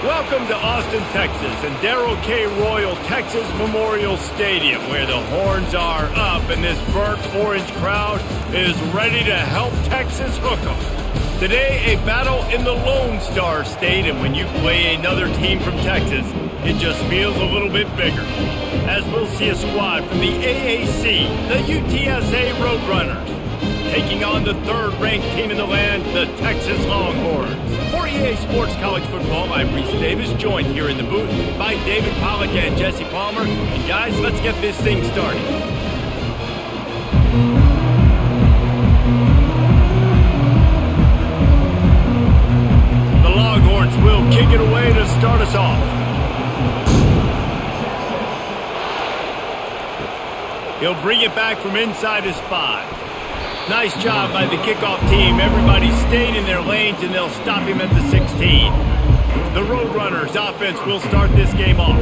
Welcome to Austin, Texas, and Darrell K. Royal Texas Memorial Stadium, where the horns are up and this burnt orange crowd is ready to help Texas hook 'em. Today, a battle in the Lone Star State, and when you play another team from Texas, it just feels a little bit bigger. As we'll see a squad from the AAC, the UTSA Roadrunners, taking on the third-ranked team in the land, the Texas Longhorns. For EA Sports College Football, I'm Reese Davis, joined here in the booth by David Pollack and Jesse Palmer. And guys, let's get this thing started. The Longhorns will kick it away to start us off. He'll bring it back from inside his 5. Nice job by the kickoff team. Everybody stayed in their lanes, and they'll stop him at the 16. The Roadrunners offense will start this game off.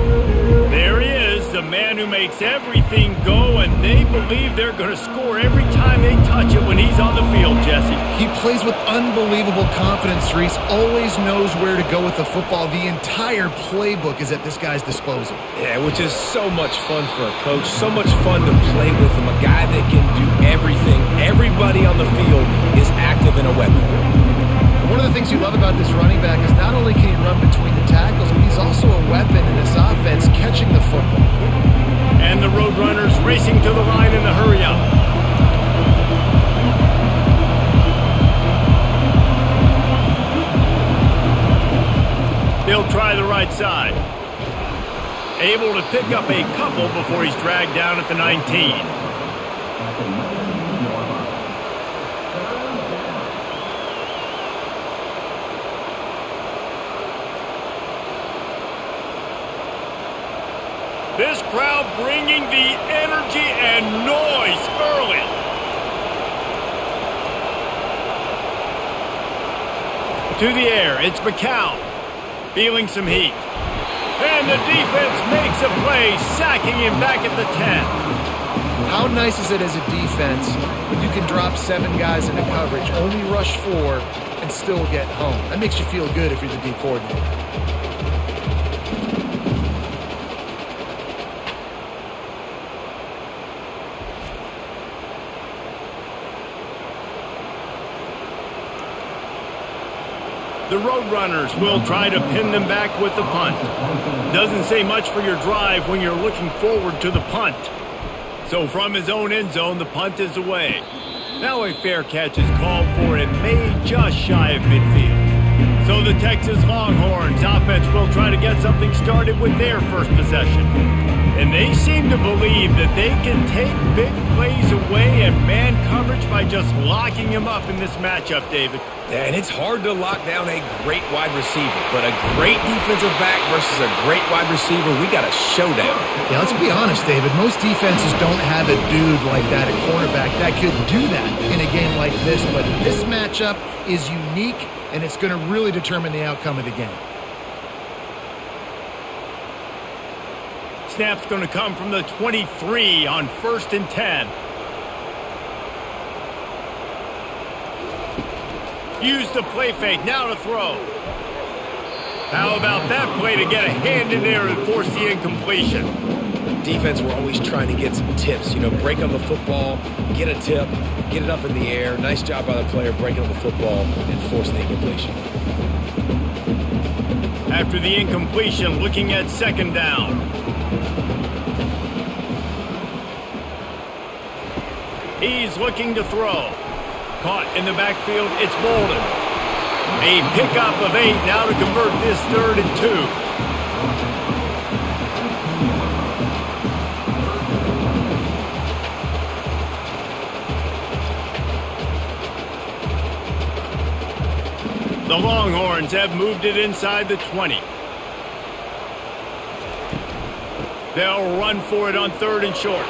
There he is, the man who makes everything go, and they believe they're going to score every time they touch it when he's on the field, Jesse. He plays with unbelievable confidence, Reese. Always knows where to go with the football. The entire playbook is at this guy's disposal. Yeah, which is so much fun for a coach. So much fun to play with him. A guy that can do everything. Everybody on the field is active in a weapon. One of the things you love about this running back is not only can he run between the tackles, but he's also a weapon in this offense catching the football. And the Roadrunners racing to the line in a hurry-up. They'll try the right side. Able to pick up a couple before he's dragged down at the 19. This crowd bringing the energy and noise early. To the air, it's McCown. Feeling some heat. And the defense makes a play, sacking him back at the 10. How nice is it as a defense when you can drop 7 guys into coverage, only rush 4, and still get home? That makes you feel good if you're the D coordinator. The Roadrunners will try to pin them back with the punt. Doesn't say much for your drive when you're looking forward to the punt. So from his own end zone, the punt is away. Now a fair catch is called for and made just shy of midfield. So the Texas Longhorns offense will try to get something started with their first possession. And they seem to believe that they can take big plays away and man coverage by just locking him up in this matchup, David. Yeah, and it's hard to lock down a great wide receiver, but a great defensive back versus a great wide receiver, we got a showdown. Yeah, let's be honest, David. Most defenses don't have a dude like that, a cornerback, that could do that in a game like this, but this matchup is unique, and it's going to really determine the outcome of the game. Snap's going to come from the 23 on 1st and 10. Use the play fake, now to throw. How about that play to get a hand in there and force the incompletion? Defense, we're always trying to get some tips. You know, break on the football, get a tip, get it up in the air. Nice job by the player breaking on the football and forcing the incompletion. After the incompletion, looking at 2nd down. He's looking to throw. Caught in the backfield, it's Bolden. A pickup of 8 now to convert this 3rd and 2. The Longhorns have moved it inside the 20. They'll run for it on 3rd and short.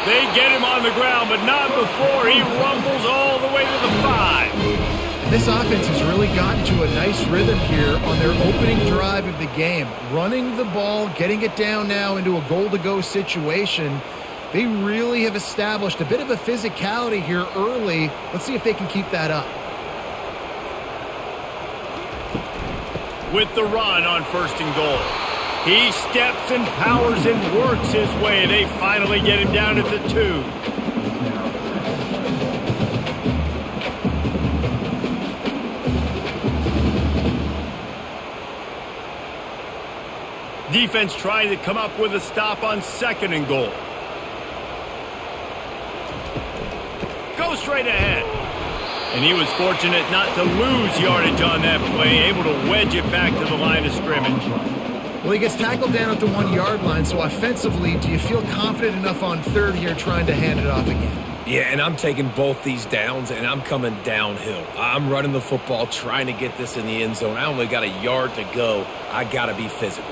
They get him on the ground, but not before he rumbles all the way to the 5. This offense has really gotten to a nice rhythm here on their opening drive of the game. Running the ball, getting it down now into a goal-to-go situation. They really have established a bit of a physicality here early. Let's see if they can keep that up. with the run on 1st and goal. He steps and powers and works his way. They finally get him down at the 2. Defense trying to come up with a stop on 2nd and goal. Go straight ahead. And he was fortunate not to lose yardage on that play, able to wedge it back to the line of scrimmage. Well, he gets tackled down at the 1-yard line, so offensively, do you feel confident enough on 3rd here trying to hand it off again? Yeah, and I'm taking both these downs, and I'm coming downhill. I'm running the football, trying to get this in the end zone. I only got a yard to go. I got to be physical.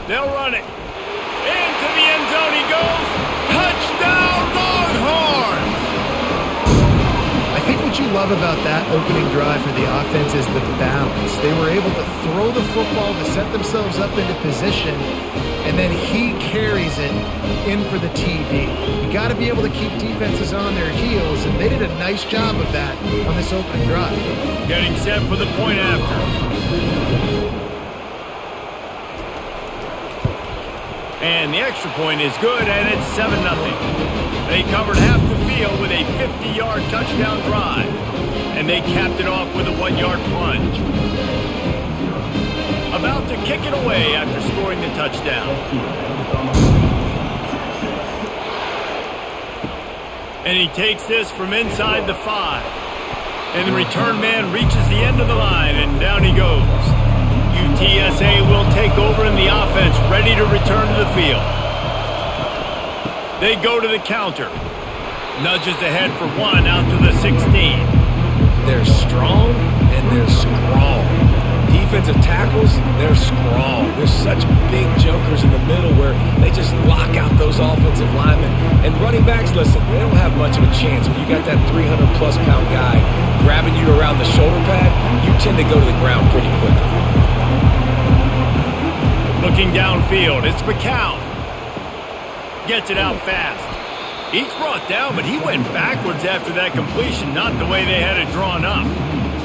They'll run it. Into the end zone he goes. Touchdown, Longhorns! I think what you love about that opening drive for the offense is the balance. They were able to throw the football to set themselves up into position, and then he carries it in for the TD. You got to be able to keep defenses on their heels, and they did a nice job of that on this opening drive. Getting set for the point after. And the extra point is good, and it's 7-0. They covered half the field with a 50-yard touchdown drive, and they capped it off with a 1-yard plunge. About to kick it away after scoring the touchdown. And he takes this from inside the 5. And the return man reaches the end of the line, and down he goes. UTSA will take over in the offense, ready to return to the field. They go to the counter. Nudges ahead for 1 out to the 16. They're strong, and they're strong. Defensive tackles, they're strong. There's such big jokers in the middle where they just lock out those offensive linemen. And running backs, listen, they don't have much of a chance. When you got that 300-plus pound guy grabbing you around the shoulder pad, you tend to go to the ground pretty quickly. Looking downfield, it's McCown. Gets it out fast. He's brought down, but he went backwards after that completion, not the way they had it drawn up.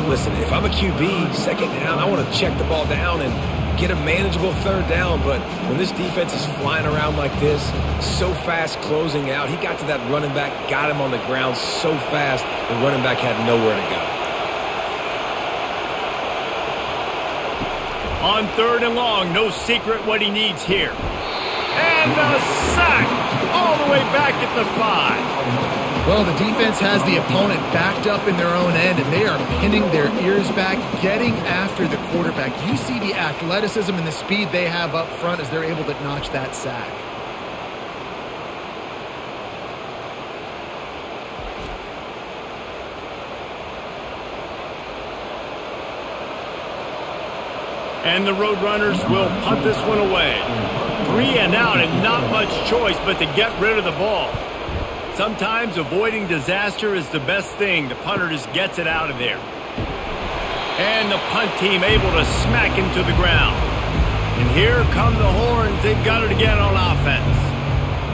Listen, if I'm a QB, 2nd down, I want to check the ball down and get a manageable 3rd down. But when this defense is flying around like this, so fast closing out, he got to that running back, got him on the ground so fast, the running back had nowhere to go. On 3rd and long, no secret what he needs here. And a sack all the way back at the 5. Well, the defense has the opponent backed up in their own end, and they are pinning their ears back, getting after the quarterback. You see the athleticism and the speed they have up front as they're able to notch that sack. And the Roadrunners will punt this one away. 3 and out, and not much choice but to get rid of the ball. Sometimes avoiding disaster is the best thing. The punter just gets it out of there. And the punt team able to smack him to the ground. And here come the Horns. They've got it again on offense.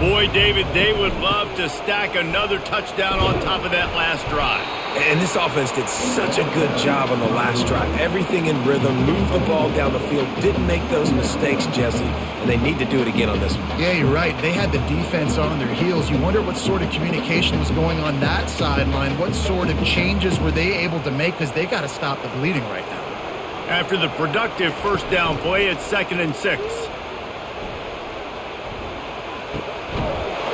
Boy, David, they would love to stack another touchdown on top of that last drive. And this offense did such a good job on the last drive. Everything in rhythm, moved the ball down the field, didn't make those mistakes, Jesse, and they need to do it again on this one. Yeah, you're right. They had the defense on their heels. You wonder what sort of communication was going on that sideline. What sort of changes were they able to make, because they got to stop the bleeding right now. After the productive 1st down play, it's 2nd and 6.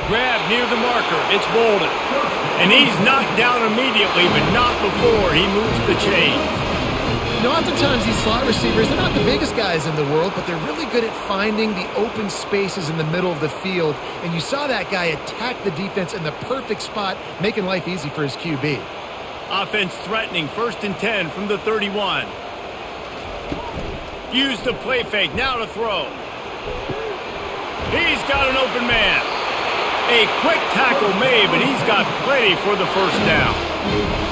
Grab near the marker. It's Bolden. And he's knocked down immediately, but not before he moves the chains. You know, oftentimes these slot receivers, they're not the biggest guys in the world, but they're really good at finding the open spaces in the middle of the field. And you saw that guy attack the defense in the perfect spot, making life easy for his QB. Offense threatening, 1st and 10 from the 31. Use the play fake, now to throw. He's got an open man. A quick tackle made, but he's got plenty for the 1st down.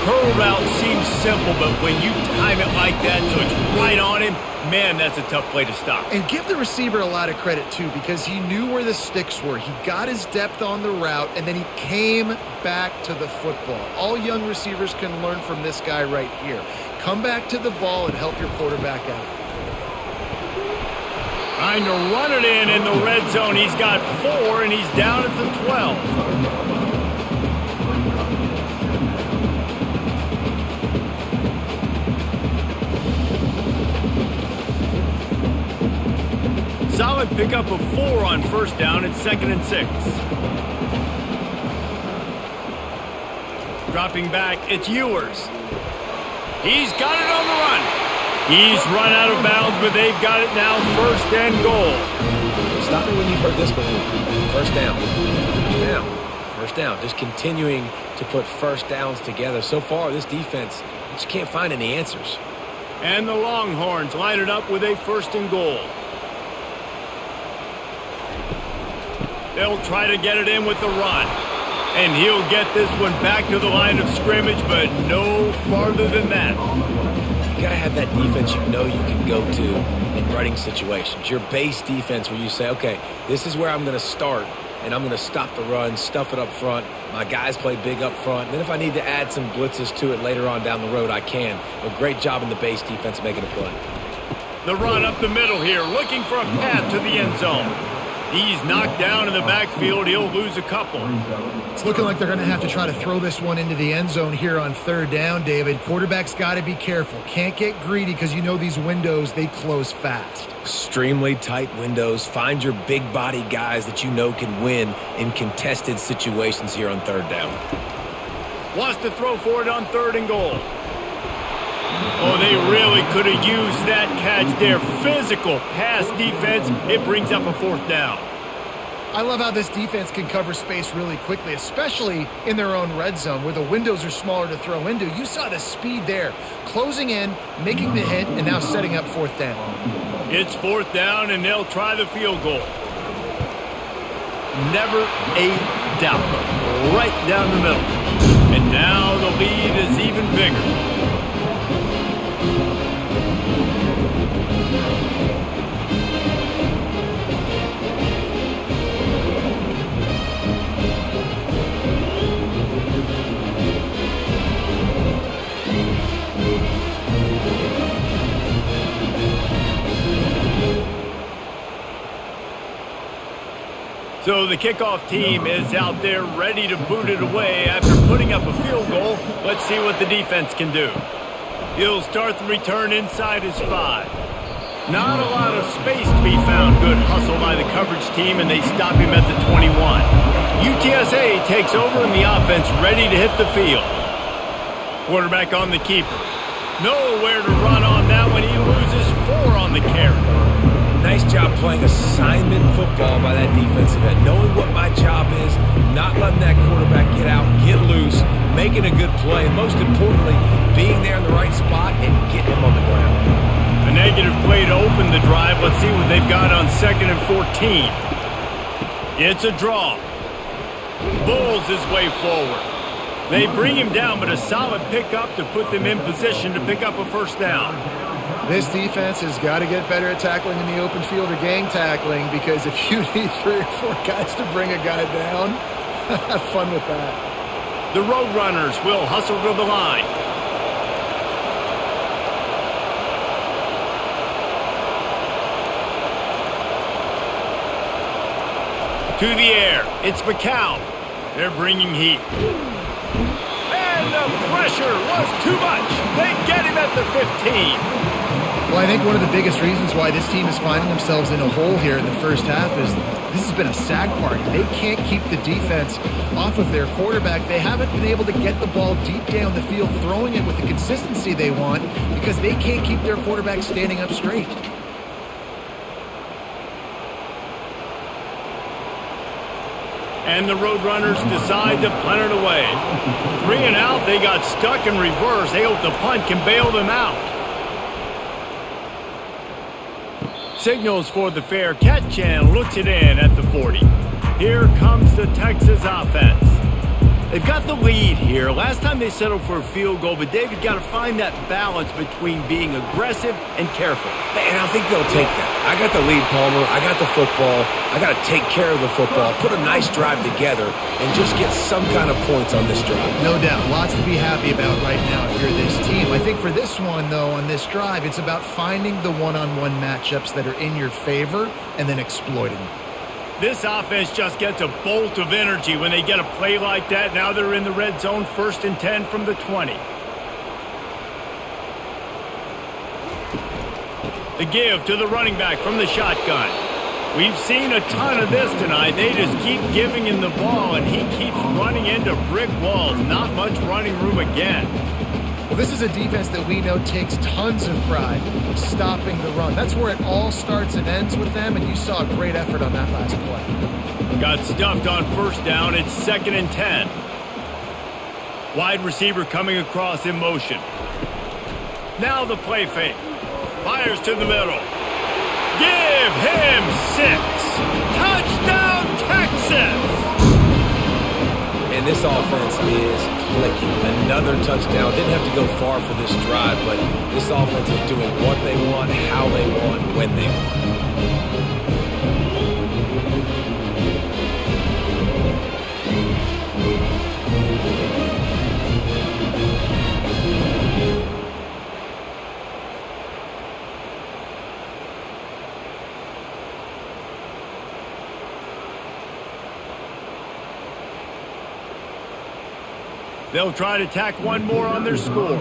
Curl route seems simple, but when you time it like that so it's right on him, man, that's a tough play to stop. And give the receiver a lot of credit, too, because he knew where the sticks were. He got his depth on the route, and then he came back to the football. All young receivers can learn from this guy right here. come back to the ball and help your quarterback out. Trying to run it in the red zone. He's got 4, and he's down at the 12. Solid pickup of 4 on first down. It's 2nd and 6. Dropping back, it's Ewers. He's got it on the run. He's run out of bounds, but they've got it now, 1st and goal. Stop me when you've heard this before. First down. First down. First down. Just continuing to put first downs together. So far, this defense just can't find any answers. And the Longhorns line it up with a 1st and goal. They'll try to get it in with the run. And he'll get this one back to the line of scrimmage, but no farther than that. You got to have that defense you know you can go to in running situations. Your base defense where you say, okay, this is where I'm going to start, and I'm going to stop the run, stuff it up front. My guys play big up front. And then if I need to add some blitzes to it later on down the road, I can. A great job in the base defense making a play. The run up the middle here, looking for a path to the end zone. He's knocked down in the backfield. He'll lose a couple. It's looking like they're going to have to try to throw this one into the end zone here on 3rd down, David. Quarterback's got to be careful. Can't get greedy because you know these windows, they close fast. Extremely tight windows. Find your big body guys that you know can win in contested situations here on 3rd down. Wants to throw for it on 3rd and goal. Oh, they really could have used that catch there. Physical pass defense. It brings up a 4th down. I love how this defense can cover space really quickly, especially in their own red zone where the windows are smaller to throw into. You saw the speed there. Closing in, making the hit, and now setting up 4th down. It's 4th down, and they'll try the field goal. Never a doubt. Right down the middle. And now the lead is even bigger. So the kickoff team is out there ready to boot it away after putting up a field goal. Let's see what the defense can do. He'll start the return inside his 5. Not a lot of space to be found. Good hustle by the coverage team, and they stop him at the 21. UTSA takes over in the offense, ready to hit the field. Quarterback on the keeper. Nowhere to run on that one. He loses 4 on the carry. Nice job playing assignment football by that defensive end. Knowing what my job is, not letting that quarterback get out, get loose, making a good play, and most importantly, being there in the right spot and getting him on the ground. A negative play to open the drive. Let's see what they've got on 2nd and 14. It's a draw. Bulls his way forward. They bring him down, but a solid pickup to put them in position to pick up a 1st down. This defense has got to get better at tackling in the open field or gang tackling, because if you need 3 or 4 guys to bring a guy down, have fun with that. The Roadrunners will hustle to the line. To the air, it's McCown. They're bringing heat. And the pressure was too much. They get him at the 15. Well, I think one of the biggest reasons why this team is finding themselves in a hole here in the first half is this has been a sack party. They can't keep the defense off of their quarterback. They haven't been able to get the ball deep down the field, throwing it with the consistency they want, because they can't keep their quarterback standing up straight. And the Roadrunners decide to punt it away. 3 and out, they got stuck in reverse. They hope the punt can bail them out. Signals for the fair catch and looks it in at the 40. Here comes the Texas offense. They've got the lead here. Last time they settled for a field goal, but David got to find that balance between being aggressive and careful. And I think they'll take that. I got the lead, Palmer. I got the football. I got to take care of the football, put a nice drive together, and just get some kind of points on this drive. No doubt. Lots to be happy about right now if you're this team. I think for this one, though, on this drive, it's about finding the one-on-one matchups that are in your favor and then exploiting them. This offense just gets a bolt of energy when they get a play like that. Now they're in the red zone, 1st and 10 from the 20. The give to the running back from the shotgun. We've seen a ton of this tonight. They just keep giving him the ball, and he keeps running into brick walls. Not much running room again. Well, this is a defense that we know takes tons of pride stopping the run. That's where it all starts and ends with them, and you saw a great effort on that last play. Got stuffed on 1st down. It's 2nd and 10. Wide receiver coming across in motion. Now the play fake. Fires to the middle. Give him 6. Touchdown, Texas! And this offense is clicking. Another touchdown. Didn't have to go far for this drive, but this offense is doing what they want, how they want, when they want. They'll try to tack one more on their score.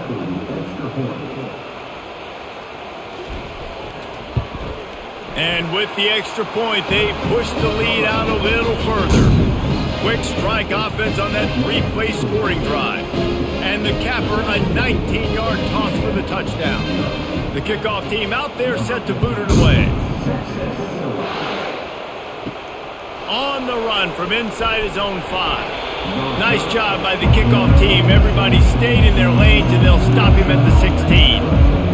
And with the extra point, they push the lead out a little further. Quick strike offense on that 3-play scoring drive. And the capper, a 19-yard toss for the touchdown. The kickoff team out there set to boot it away. On the run from inside his own 5. Nice job by the kickoff team. Everybody stayed in their lanes, and they'll stop him at the 16.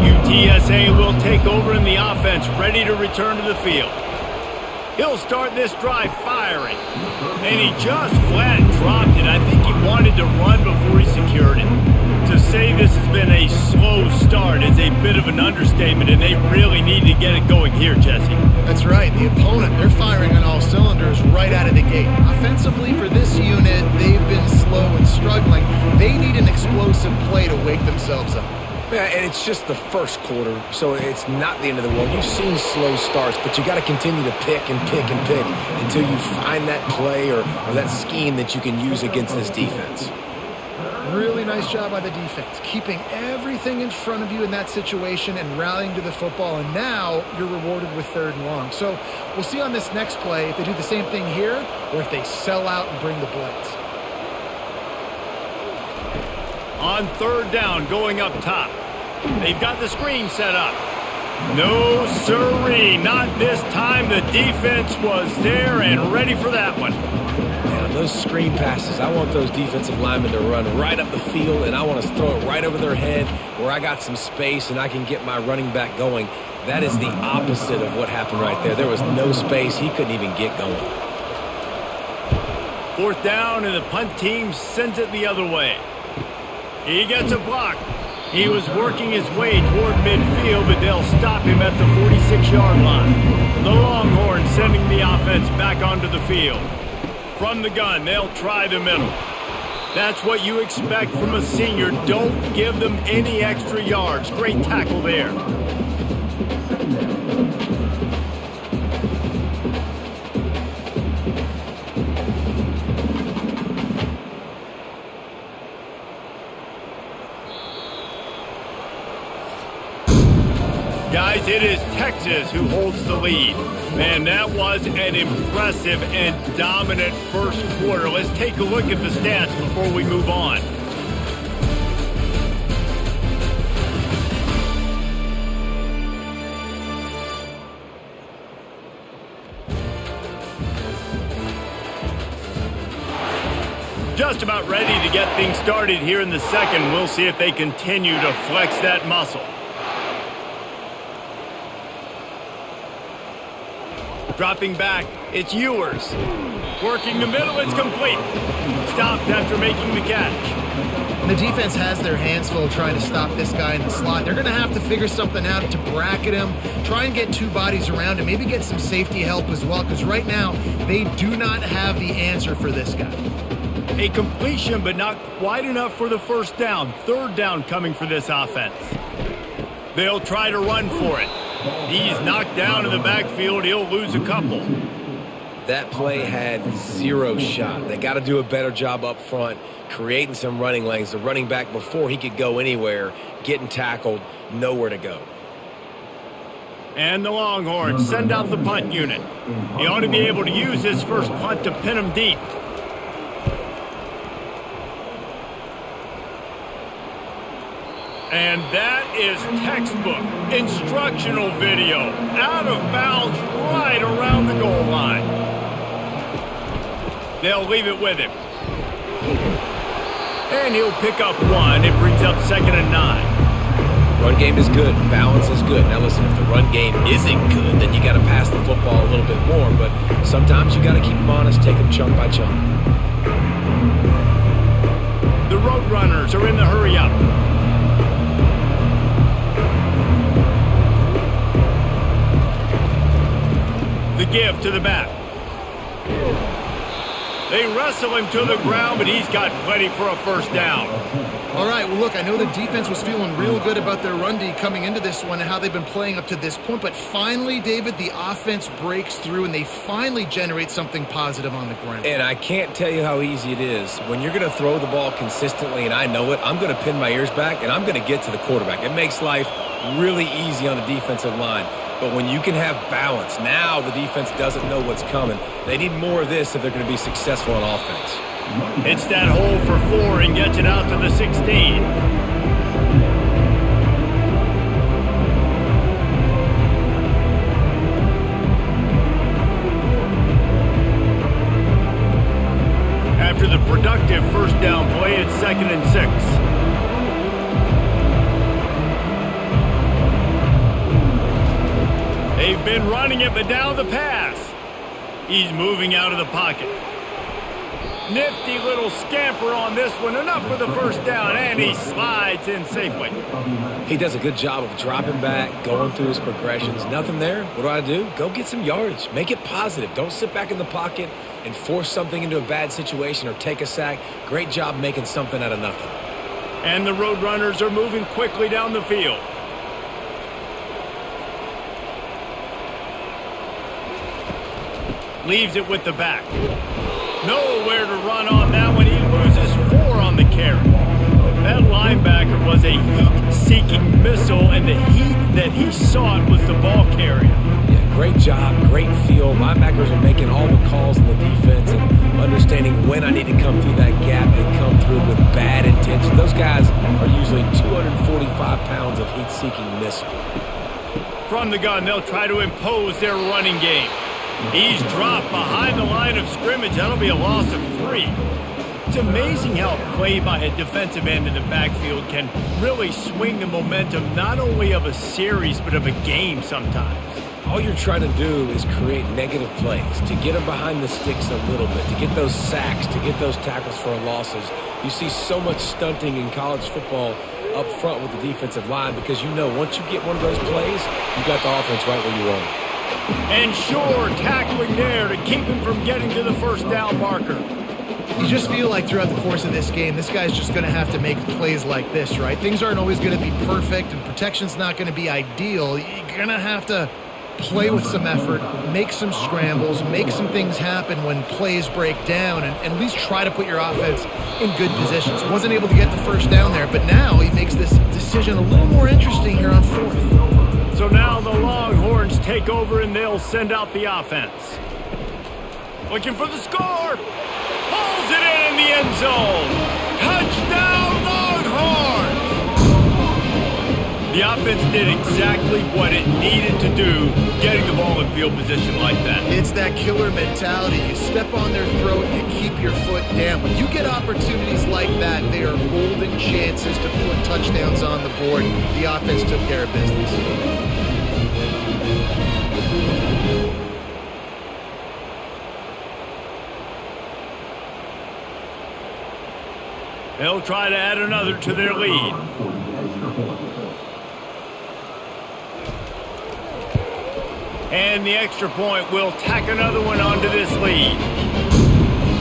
UTSA will take over in the offense, ready to return to the field. He'll start this drive firing. And he just flat dropped it. I think he wanted to run before he secured it. To say this has been a slow start is a bit of an understatement, and they really need to get it going here, Jesse. That's right. The opponent, they're firing on all cylinders right out of the gate. Offensively, for this unit, they've been slow and struggling. They need an explosive play to wake themselves up. Yeah, and it's just the first quarter, so it's not the end of the world. You've seen slow starts, but you got to continue to pick and pick and pick until you find that play or that scheme that you can use against this defense. Really nice job by the defense, keeping everything in front of you in that situation and rallying to the football, and now you're rewarded with 3rd and long. So we'll see on this next play if they do the same thing here or if they sell out and bring the blitz. On 3rd down, going up top. They've got the screen set up. No siree, not this time. The defense was there and ready for that one. Yeah, those screen passes, I want those defensive linemen to run right up the field, and I want to throw it right over their head where I got some space and I can get my running back going. That is the opposite of what happened right there. There was no space. He couldn't even get going. 4th down, and the punt team sends it the other way. He gets a block. He was working his way toward midfield, but they'll stop him at the 46-yard line. The Longhorns sending the offense back onto the field. From the gun, they'll try the middle. That's what you expect from a senior. Don't give them any extra yards. Great tackle there. Guys, it is Texas who holds the lead. Man, that was an impressive and dominant first quarter. Let's take a look at the stats before we move on. Just about ready to get things started here in the second. We'll see if they continue to flex that muscle. Dropping back, it's Ewers. Working the middle, it's complete. Stopped after making the catch. The defense has their hands full trying to stop this guy in the slot. They're going to have to figure something out to bracket him, try and get two bodies around him, maybe get some safety help as well, because right now they do not have the answer for this guy. A completion, but not quite enough for the first down. Third down coming for this offense. They'll try to run for it. He's knocked down in the backfield. He'll lose a couple. That play had zero shot. They got to do a better job up front, creating some running lanes. The running back, before he could go anywhere, getting tackled, nowhere to go. And the Longhorns send out the punt unit. He ought to be able to use his first punt to pin him deep. And that is textbook instructional video. Out of bounds right around the goal line. They'll leave it with him. And he'll pick up one. It brings up 2nd and 9. Run game is good. Balance is good. Now listen, if the run game isn't good, then you got to pass the football a little bit more. But sometimes you got to keep them honest, take them chunk by chunk. The Roadrunners are in the hurry up. The give to the back. They wrestle him to the ground, but he's got plenty for a first down. All right, well, look, I know the defense was feeling real good about their run D coming into this one and how they've been playing up to this point, but finally, David, the offense breaks through and they finally generate something positive on the ground. And I can't tell you how easy it is. When you're going to throw the ball consistently, and I know it, I'm going to pin my ears back, and I'm going to get to the quarterback. It makes life really easy on the defensive line. But when you can have balance, now the defense doesn't know what's coming. They need more of this if they're going to be successful on offense. It's that hole for 4 and gets it out to the 16. After the productive first down play, it's 2nd and 6. They've been running it, but now the pass. He's moving out of the pocket. Nifty little scamper on this one. Enough for the first down, and he slides in safely. He does a good job of dropping back, going through his progressions. Nothing there. What do? Go get some yardage. Make it positive. Don't sit back in the pocket and force something into a bad situation or take a sack. Great job making something out of nothing. And the Roadrunners are moving quickly down the field. Leaves it with the back. Nowhere to run on that one. He loses 4 on the carry. That linebacker was a heat-seeking missile, and the heat that he sought was the ball carrier. Yeah, great job, great feel. Linebackers are making all the calls in the defense and understanding when I need to come through that gap and come through with bad intention. Those guys are usually 245 pounds of heat-seeking missile. From the gun, they'll try to impose their running game. He's dropped behind the line of scrimmage. That'll be a loss of 3. It's amazing how play by a defensive end in the backfield can really swing the momentum not only of a series but of a game sometimes. All you're trying to do is create negative plays, to get them behind the sticks a little bit, to get those sacks, to get those tackles for losses. You see so much stunting in college football up front with the defensive line because you know once you get one of those plays, you got the offense right where you want it. And sure, tackling there to keep him from getting to the first down marker. You just feel like throughout the course of this game, this guy's just going to have to make plays like this, right? Things aren't always going to be perfect, and protection's not going to be ideal. You're going to have to play with some effort, make some scrambles, make some things happen when plays break down, and at least try to put your offense in good positions. Wasn't able to get the first down there, but now he makes this decision a little more interesting here on 4th. So now the Longhorns take over and they'll send out the offense. Looking for the score. Pulls it in the end zone. Touchdown Longhorns! The offense did exactly what it needed to do, getting the ball in field position like that. It's that killer mentality. You step on their throat, you keep your foot down. When you get opportunities like that, they are golden chances to put touchdowns on the board. The offense took care of business. They'll try to add another to their lead. And the extra point will tack another one onto this lead.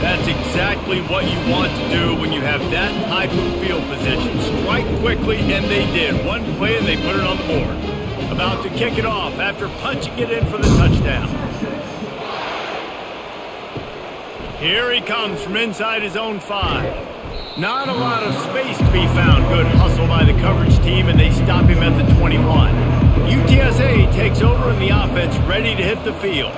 That's exactly what you want to do when you have that type of field position. Strike quickly, and they did. One play, and they put it on the board. About to kick it off after punching it in for the touchdown. Here he comes from inside his own 5. Not a lot of space to be found. Good hustle by the coverage team, and they stop him at the 21. UTSA takes over in the offense, ready to hit the field.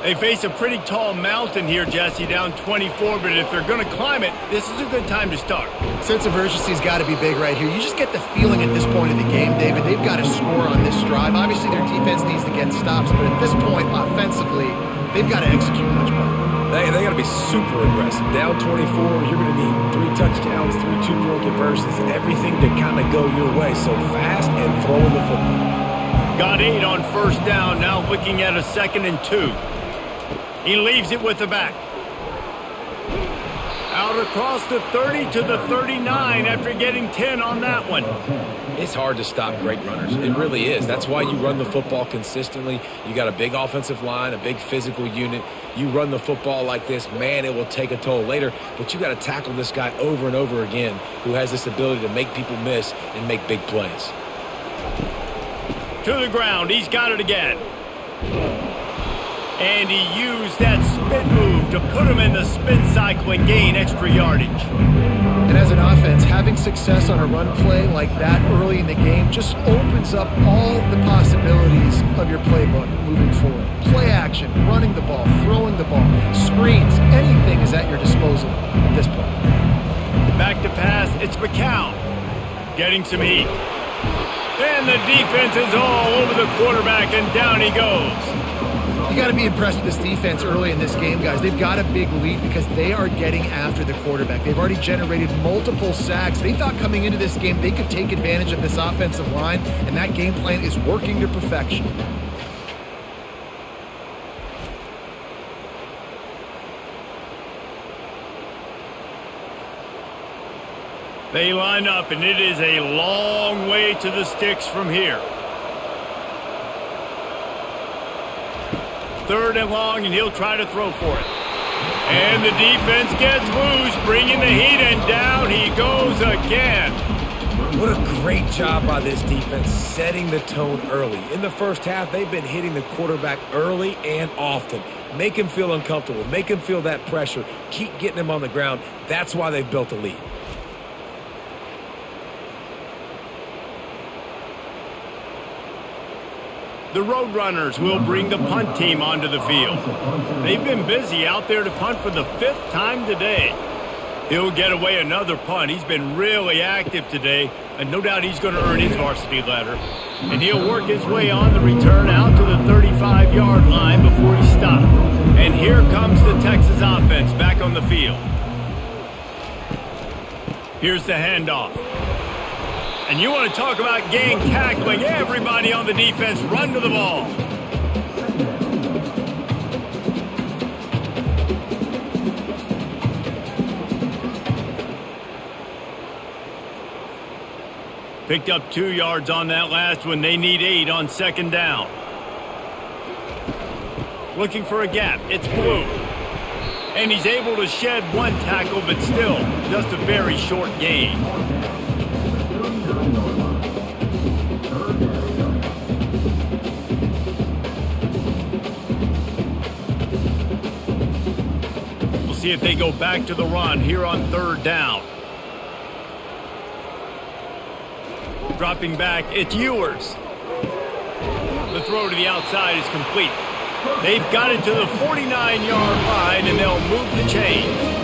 They face a pretty tall mountain here, Jesse, down 24, but if they're going to climb it, this is a good time to start. Sense of urgency's got to be big right here. You just get the feeling at this point of the game, David, they've got to score on this drive. Obviously, their defense needs to get stops, but at this point, offensively, they've got to execute much better. They got to be super aggressive. Down 24, you're going to need 3 touchdowns, 3 two-point conversions, everything to kind of go your way. So fast and throwing the football. Got 8 on first down, now looking at a 2nd and 2. He leaves it with the back. Out across the 30 to the 39 after getting 10 on that one. It's hard to stop great runners. It really is. That's why you run the football consistently. You got a big offensive line, a big physical unit. You run the football like this, man, it will take a toll later. But you got to tackle this guy over and over again who has this ability to make people miss and make big plays. To the ground. He's got it again. And he used that spin move to put him in the spin cycle and gain extra yardage. And as an offense, having success on a run play like that early in the game just opens up all the possibilities of your playbook moving forward. Play action, running the ball, throwing the ball, screens, anything is at your disposal at this point. Back to pass, it's McCown. Getting some heat. And the defense is all over the quarterback, and down he goes. You got to be impressed with this defense early in this game, guys. They've got a big lead because they are getting after the quarterback. They've already generated multiple sacks. They thought coming into this game they could take advantage of this offensive line, and that game plan is working to perfection. They line up, and it is a long way to the sticks from here. 3rd and long, and he'll try to throw for it. And the defense gets loose, bringing the heat, and down he goes again. What a great job by this defense setting the tone early. In the first half, they've been hitting the quarterback early and often. Make him feel uncomfortable. Make him feel that pressure. Keep getting him on the ground. That's why they've built a lead. The Roadrunners will bring the punt team onto the field. They've been busy out there to punt for the 5th time today. He'll get away another punt. He's been really active today, and no doubt he's going to earn his varsity letter. And he'll work his way on the return out to the 35-yard line before he stops. And here comes the Texas offense back on the field. Here's the handoff. And you want to talk about gang tackling. Everybody on the defense run to the ball. Picked up 2 yards on that last one. They need 8 on 2nd down. Looking for a gap. It's Blue. And he's able to shed 1 tackle, but still just a very short gain. See if they go back to the run here on 3rd down. Dropping back, it's Ewers. The throw to the outside is complete. They've got it to the 49-yard line, and they'll move the chains.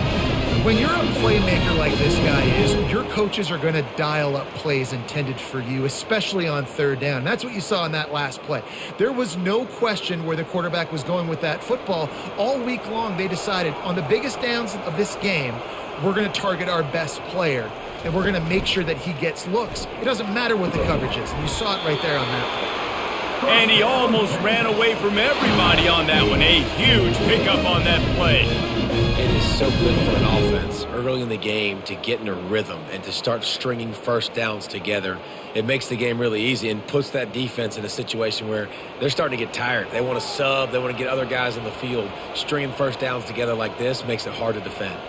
When you're a playmaker like this guy is, your coaches are going to dial up plays intended for you, especially on 3rd down. That's what you saw in that last play. There was no question where the quarterback was going with that football. All week long, they decided on the biggest downs of this game, we're going to target our best player, and we're going to make sure that he gets looks. It doesn't matter what the coverage is, and you saw it right there on that play. And he almost ran away from everybody on that one. A huge pickup on that play. It is so good for an offense early in the game to get in a rhythm and to start stringing first downs together. It makes the game really easy and puts that defense in a situation where they're starting to get tired. They want to sub. They want to get other guys on the field. Stringing first downs together like this makes it hard to defend.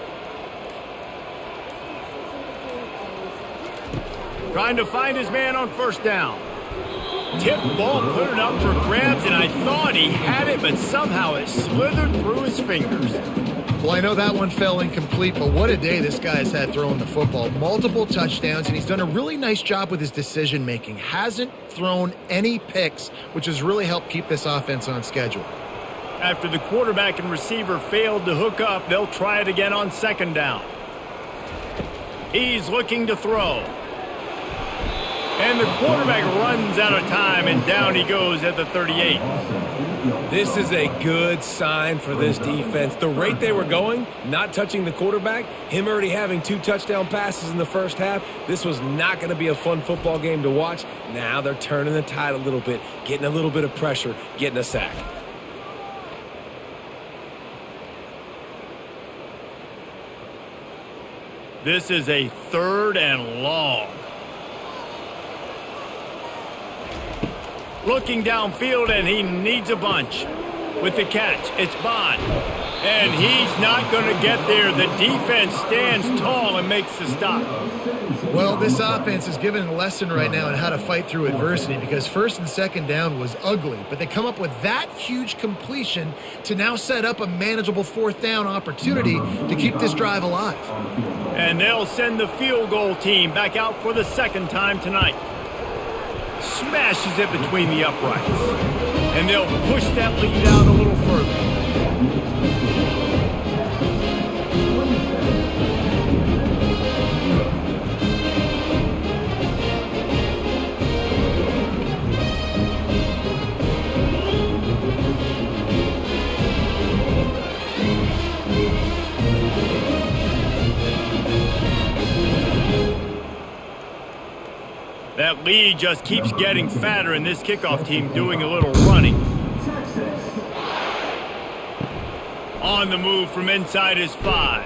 Trying to find his man on first down. Tip ball, put it up for grabs, and I thought he had it, but somehow it slithered through his fingers. Well, I know that one fell incomplete, but what a day this guy's had throwing the football. Multiple touchdowns, and he's done a really nice job with his decision-making. Hasn't thrown any picks, which has really helped keep this offense on schedule. After the quarterback and receiver failed to hook up, they'll try it again on second down. He's looking to throw. And the quarterback runs out of time, and down he goes at the 38. This is a good sign for this defense. The rate they were going, not touching the quarterback, him already having 2 touchdown passes in the first half, this was not going to be a fun football game to watch. Now they're turning the tide a little bit, getting a little bit of pressure, getting a sack. This is a 3rd and long. Looking downfield, and he needs a bunch. With the catch, it's Bond. And he's not going to get there. The defense stands tall and makes the stop. Well, this offense is given a lesson right now on how to fight through adversity, because first and second down was ugly, but they come up with that huge completion to now set up a manageable 4th down opportunity to keep this drive alive. And they'll send the field goal team back out for the 2nd time tonight. Smashes it between the uprights. And they'll push that lead out a little further. That lead just keeps getting fatter, and this kickoff team doing a little running. On the move from inside his 5.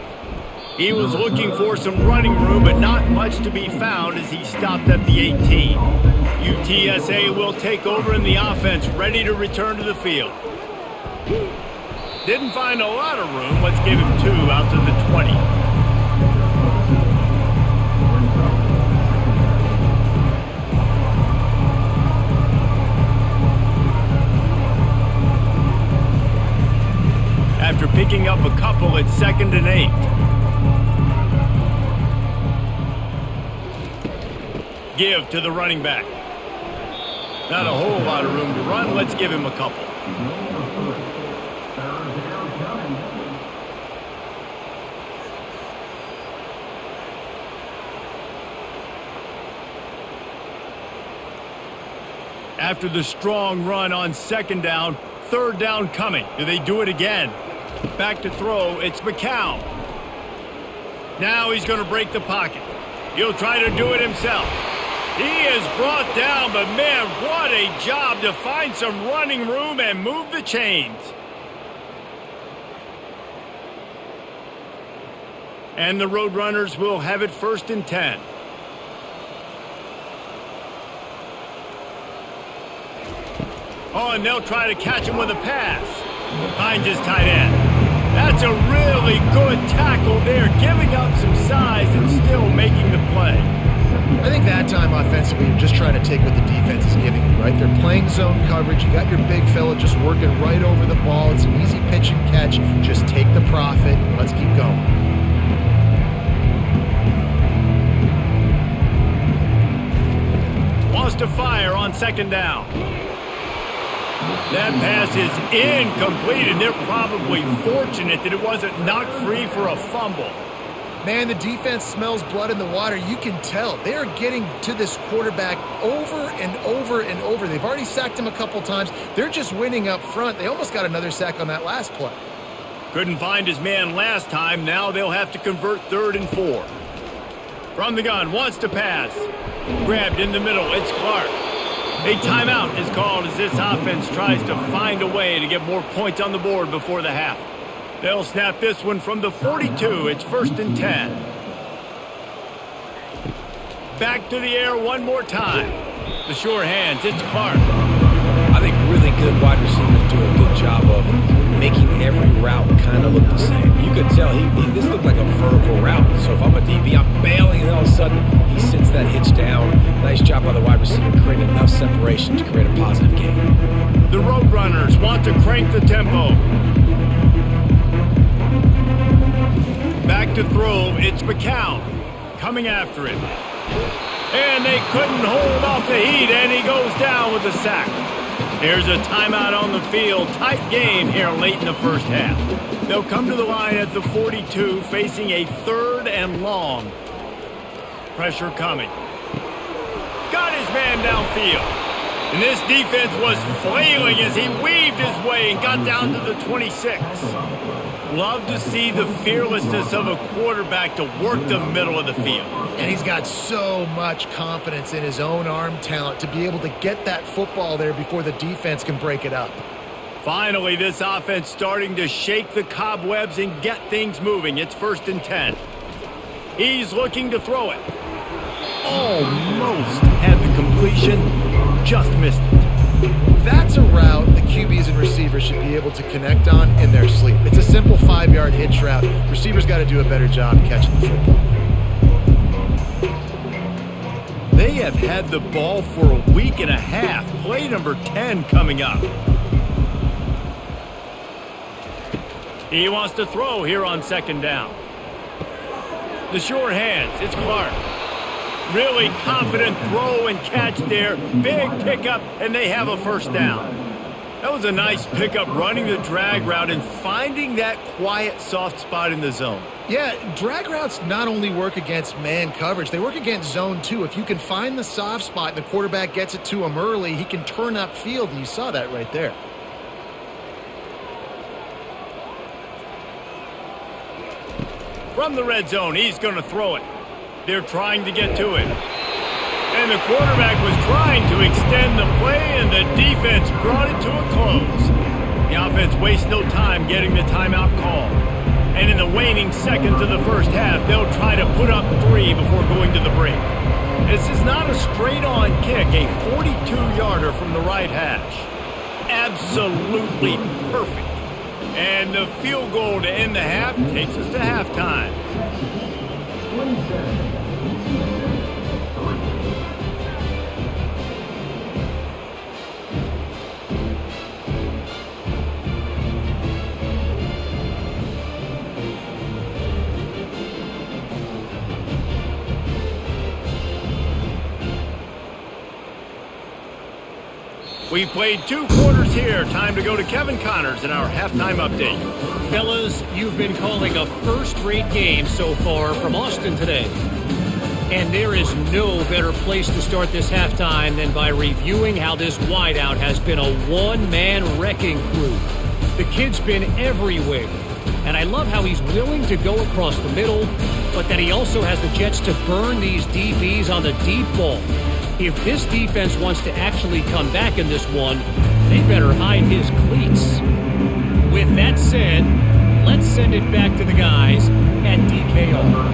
He was looking for some running room, but not much to be found as he stopped at the 18. UTSA will take over in the offense, ready to return to the field. Didn't find a lot of room. Let's give him 2 out to the 20. After picking up a couple, it's 2nd and 8. Give to the running back. Not a whole lot of room to run. Let's give him a couple. After the strong run on 2nd down, 3rd down coming. Do they do it again? Back to throw, it's McCown. Now he's going to break the pocket. He'll try to do it himself. He is brought down, but man, what a job to find some running room and move the chains. And the Roadrunners will have it 1st and 10. Oh, and they'll try to catch him with a pass. Finds his tight end. That's a really good tackle there, giving up some size and still making the play. I think that time offensively, you're just trying to take what the defense is giving you, right? They're playing zone coverage. You got your big fella just working right over the ball. It's an easy pitch and catch. Just take the profit. Let's keep going. Wants to fire on 2nd down. That pass is incomplete, and they're probably fortunate that it wasn't knocked free for a fumble. Man, the defense smells blood in the water. You can tell. They're getting to this quarterback over and over and over. They've already sacked him a couple times. They're just winning up front. They almost got another sack on that last play. Couldn't find his man last time. Now they'll have to convert 3rd and 4. From the gun, wants to pass. Grabbed in the middle, it's Clark. A timeout is called as this offense tries to find a way to get more points on the board before the half. They'll snap this one from the 42. It's 1st and 10. Back to the air one more time. The sure hands, it's Clark. I think really good wide receivers do a good job of making every route kind of look the same. You could tell this looked like a vertical route. So if I'm a DB, I'm bailing, and all of a sudden he sits that hitch down. Nice job by the wide receiver, creating enough separation to create a positive gain. The Roadrunners want to crank the tempo. Back to throw, it's McCown coming after it. And they couldn't hold off the heat, and he goes down with a sack. Here's a timeout on the field. Tight game here late in the first half. They'll come to the line at the 42, facing a 3rd and long. Pressure coming. Got his man downfield. And this defense was flailing as he weaved his way and got down to the 26. Love to see the fearlessness of a quarterback to work the middle of the field. And he's got so much confidence in his own arm talent to be able to get that football there before the defense can break it up. Finally, this offense starting to shake the cobwebs and get things moving. It's 1st and 10. He's looking to throw it. Almost had the completion, just missed it. That's a route the QBs and receivers should be able to connect on in their sleep. It's a simple 5-yard hitch route. Receivers got to do a better job catching the football. They have had the ball for a week and a half. Play number 10 coming up. He wants to throw here on 2nd down. The short hands, it's Clark. Really confident throw and catch there. Big pickup, and they have a 1st down. That was a nice pickup, running the drag route and finding that quiet, soft spot in the zone. Yeah, drag routes not only work against man coverage, they work against zone too. If you can find the soft spot and the quarterback gets it to him early, he can turn upfield, and you saw that right there. From the red zone, he's going to throw it. They're trying to get to it. And the quarterback was trying to extend the play, and the defense brought it to a close. The offense wastes no time getting the timeout call. And in the waning seconds of the first half, they'll try to put up 3 before going to the break. This is not a straight-on kick, a 42-yarder from the right hash. Absolutely perfect. And the field goal to end the half takes us to halftime. We've played 2 quarters here. Time to go to Kevin Connors in our halftime update. Fellas, you've been calling a first-rate game so far from Austin today. And there is no better place to start this halftime than by reviewing how this wideout has been a one-man wrecking crew. The kid's been everywhere. And I love how he's willing to go across the middle, but that he also has the jets to burn these DBs on the deep ball. If this defense wants to actually come back in this one, they better hide his cleats. With that said, let's send it back to the guys at DKR.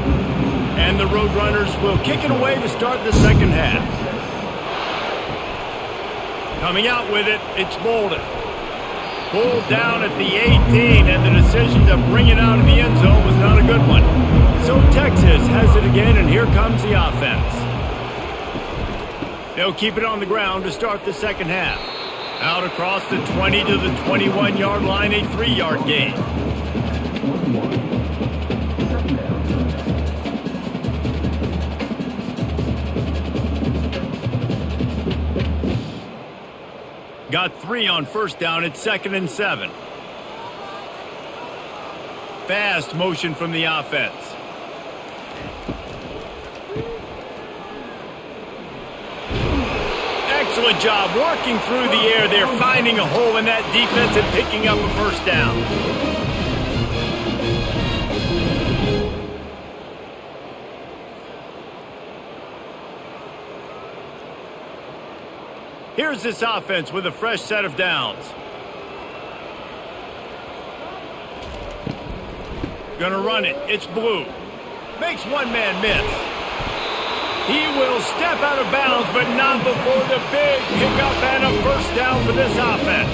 And the Roadrunners will kick it away to start the second half. Coming out with it, it's Bolden. Pulled down at the 18, and the decision to bring it out of the end zone was not a good one. So Texas has it again, and here comes the offense. They'll keep it on the ground to start the second half. Out across the 20 to the 21-yard line, a 3-yard gain. Got 3 on first down at 2nd and 7. Fast motion from the offense. Excellent job working through the air there, finding a hole in that defense and picking up a first down. Here's this offense with a fresh set of downs. Gonna run it. It's Blue. Makes one man miss. He will step out of bounds, but not before the big pickup and a first down for this offense.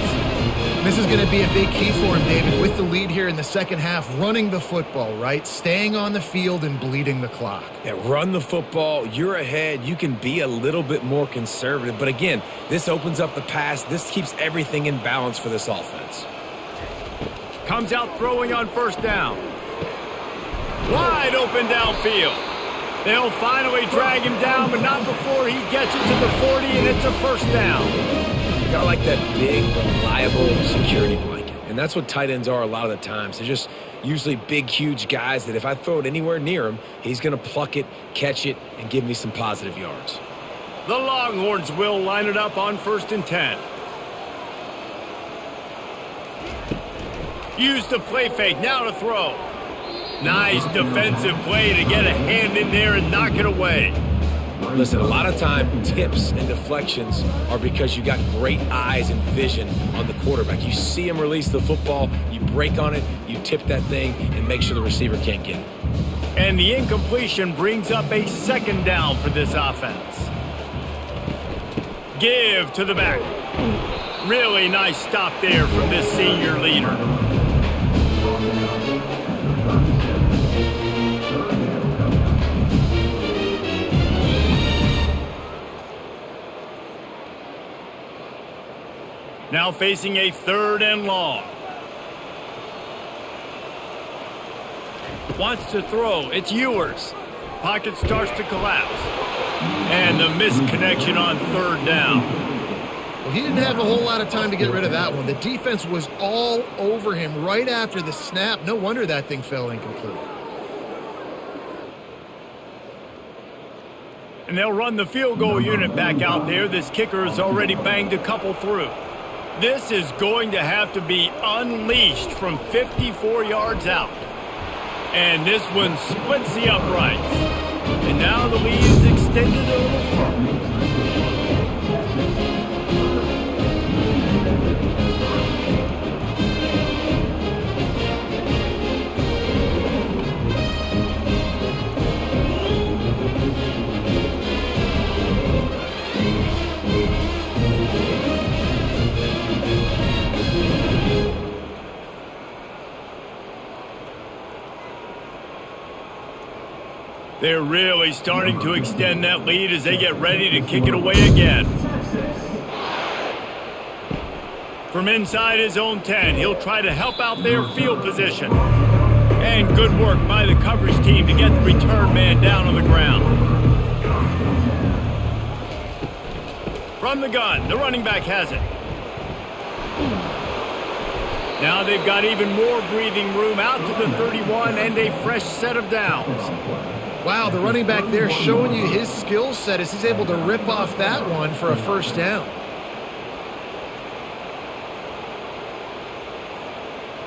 This is going to be a big key for him, David, with the lead here in the second half, running the football, right? Staying on the field and bleeding the clock. Yeah, run the football. You're ahead. You can be a little bit more conservative. But again, this opens up the pass. This keeps everything in balance for this offense. Comes out throwing on first down. Wide open downfield. They'll finally drag him down, but not before he gets it to the 40, and it's a first down. You got like that big, reliable security blanket. And that's what tight ends are a lot of the times. They're just usually big, huge guys that if I throw it anywhere near him, he's going to pluck it, catch it, and give me some positive yards. The Longhorns will line it up on 1st and 10. Use the play fake, now to throw. Nice defensive play to get a hand in there and knock it away. Listen, a lot of time, tips and deflections are because you got great eyes and vision on the quarterback. You see him release the football, you break on it, you tip that thing, and make sure the receiver can't get it. And the incompletion brings up a second down for this offense. Give to the back. Really nice stop there from this senior leader. Now facing a 3rd and long. Wants to throw. It's Ewers. Pocket starts to collapse. And the misconnection on 3rd down. Well, he didn't have a whole lot of time to get rid of that one. The defense was all over him right after the snap. No wonder that thing fell incomplete. And they'll run the field goal unit back out there. This kicker has already banged a couple through. This is going to have to be unleashed from 54 yards out. And this one splits the uprights. And now the lead is extended a little further. They're really starting to extend that lead as they get ready to kick it away again. From inside his own 10, he'll try to help out their field position. And good work by the coverage team to get the return man down on the ground. From the gun, the running back has it. Now they've got even more breathing room out to the 31 and a fresh set of downs. Wow, the running back there showing you his skill set as he's able to rip off that one for a first down.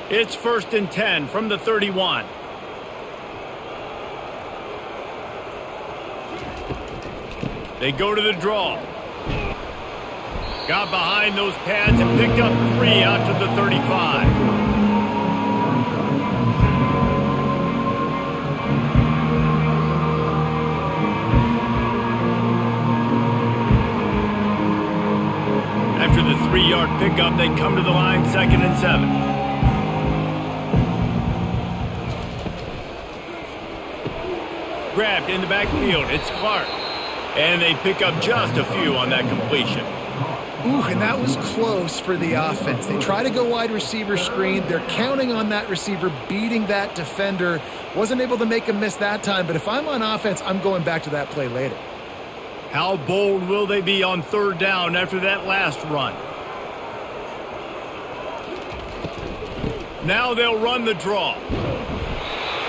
It's 1st and 10 from the 31. They go to the draw. Got behind those pads and picked up 3 out to the 35. After the 3-yard pickup, they come to the line 2nd and 7. Grabbed in the backfield, it's Clark. And they pick up just a few on that completion. Ooh, and that was close for the offense. They try to go wide receiver screen. They're counting on that receiver beating that defender. Wasn't able to make him miss that time, but if I'm on offense, I'm going back to that play later. How bold will they be on 3rd down after that last run? Now they'll run the draw.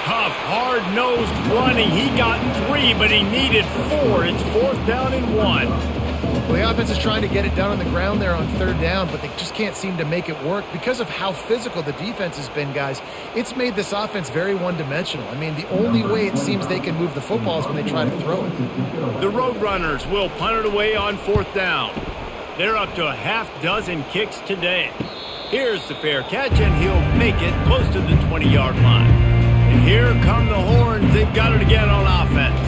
Tough, hard-nosed running. He got 3, but he needed 4. It's 4th down and 1. Well, the offense is trying to get it done on the ground there on 3rd down, but they just can't seem to make it work. Because of how physical the defense has been, guys, it's made this offense very one-dimensional. I mean, the only way it seems they can move the football is when they try to throw it. The Roadrunners will punt it away on 4th down. They're up to a half-dozen kicks today. Here's the fair catch, and he'll make it close to the 20-yard line. And here come the horns. They've got it again on offense.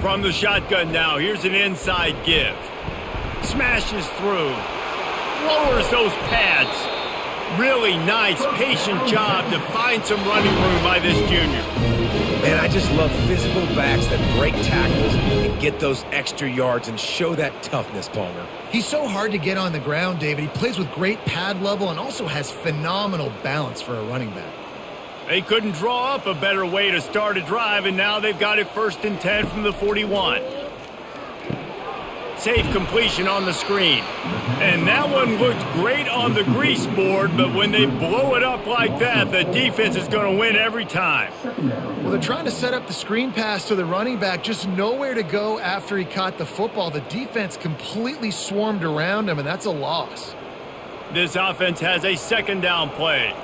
From the shotgun now, here's an inside give. Smashes through. Lowers those pads. Really nice, patient job to find some running room by this junior. Man, I just love physical backs that break tackles and get those extra yards and show that toughness, Palmer. He's so hard to get on the ground, David. He plays with great pad level and also has phenomenal balance for a running back. They couldn't draw up a better way to start a drive, and now they've got it 1st and 10 from the 41. Safe completion on the screen. And that one looked great on the grease board, but when they blow it up like that, the defense is going to win every time. Well, they're trying to set up the screen pass to the running back, just nowhere to go after he caught the football. The defense completely swarmed around him, and that's a loss. This offense has a 2nd down play.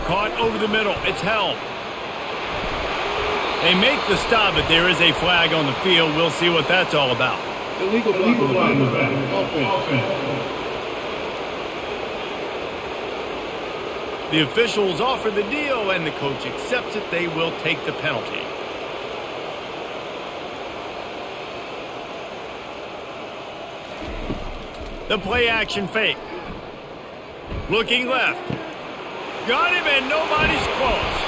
Caught over the middle. It's held. They make the stop, but there is a flag on the field. We'll see what that's all about. Illegal line of offense. The officials offer the deal, and the coach accepts it. They will take the penalty. The play action fake. Looking left. Got him, and nobody's close.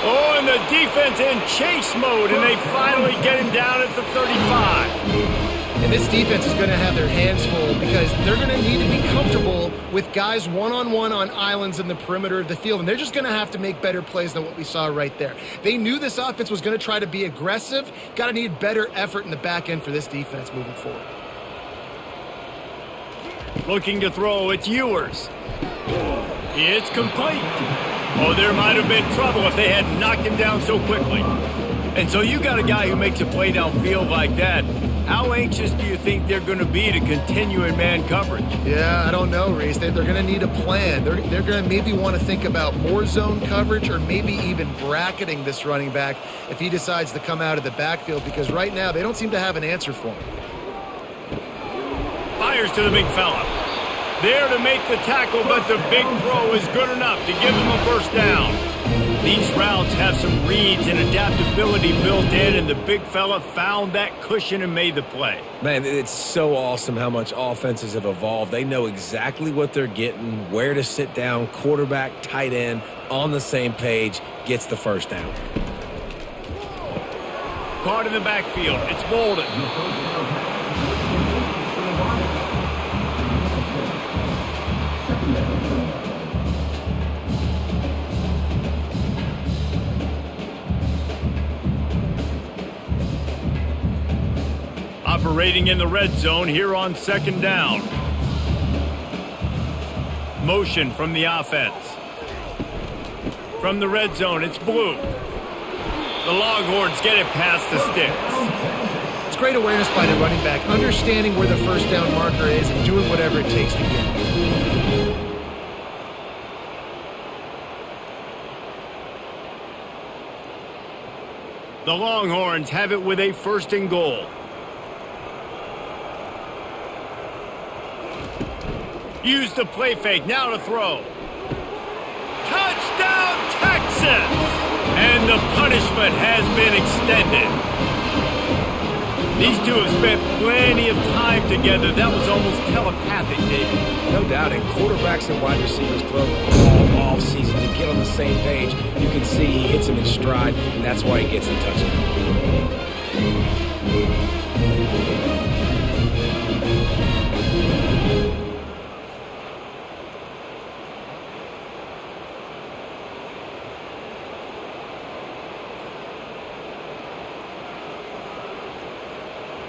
Oh, and the defense in chase mode, and they finally get him down at the 35. And this defense is going to have their hands full because they're going to need to be comfortable with guys one-on-one on islands in the perimeter of the field, and they're just going to have to make better plays than what we saw right there. They knew this offense was going to try to be aggressive. Got to need better effort in the back end for this defense moving forward. Looking to throw, it's Ewers. It's complete. Oh, there might have been trouble if they had knocked him down so quickly. And so you got a guy who makes a play downfield like that. How anxious do you think they're going to be to continue in man coverage? Yeah, I don't know, Reese. They're going to need a plan. They're going to maybe want to think about more zone coverage or maybe even bracketing this running back if he decides to come out of the backfield, because right now they don't seem to have an answer for him. Fires to the big fella. There to make the tackle, but the big throw is good enough to give them a 1st down. These routes have some reads and adaptability built in, and the big fella found that cushion and made the play. Man, it's so awesome how much offenses have evolved. They know exactly what they're getting, where to sit down, quarterback, tight end, on the same page, gets the 1st down. Caught in the backfield. It's Bolden. Operating in the red zone here on 2nd down. Motion from the offense. From the red zone, it's Blue. The Longhorns get it past the sticks. It's great awareness by the running back, understanding where the 1st down marker is and doing whatever it takes to get it. The Longhorns have it with a 1st and goal. Use the play fake, now to throw. Touchdown, Texas! And the punishment has been extended. These two have spent plenty of time together. That was almost telepathic, David. No doubt, and quarterbacks and wide receivers throw all off season to get on the same page. You can see he hits him in stride, and that's why he gets the touchdown.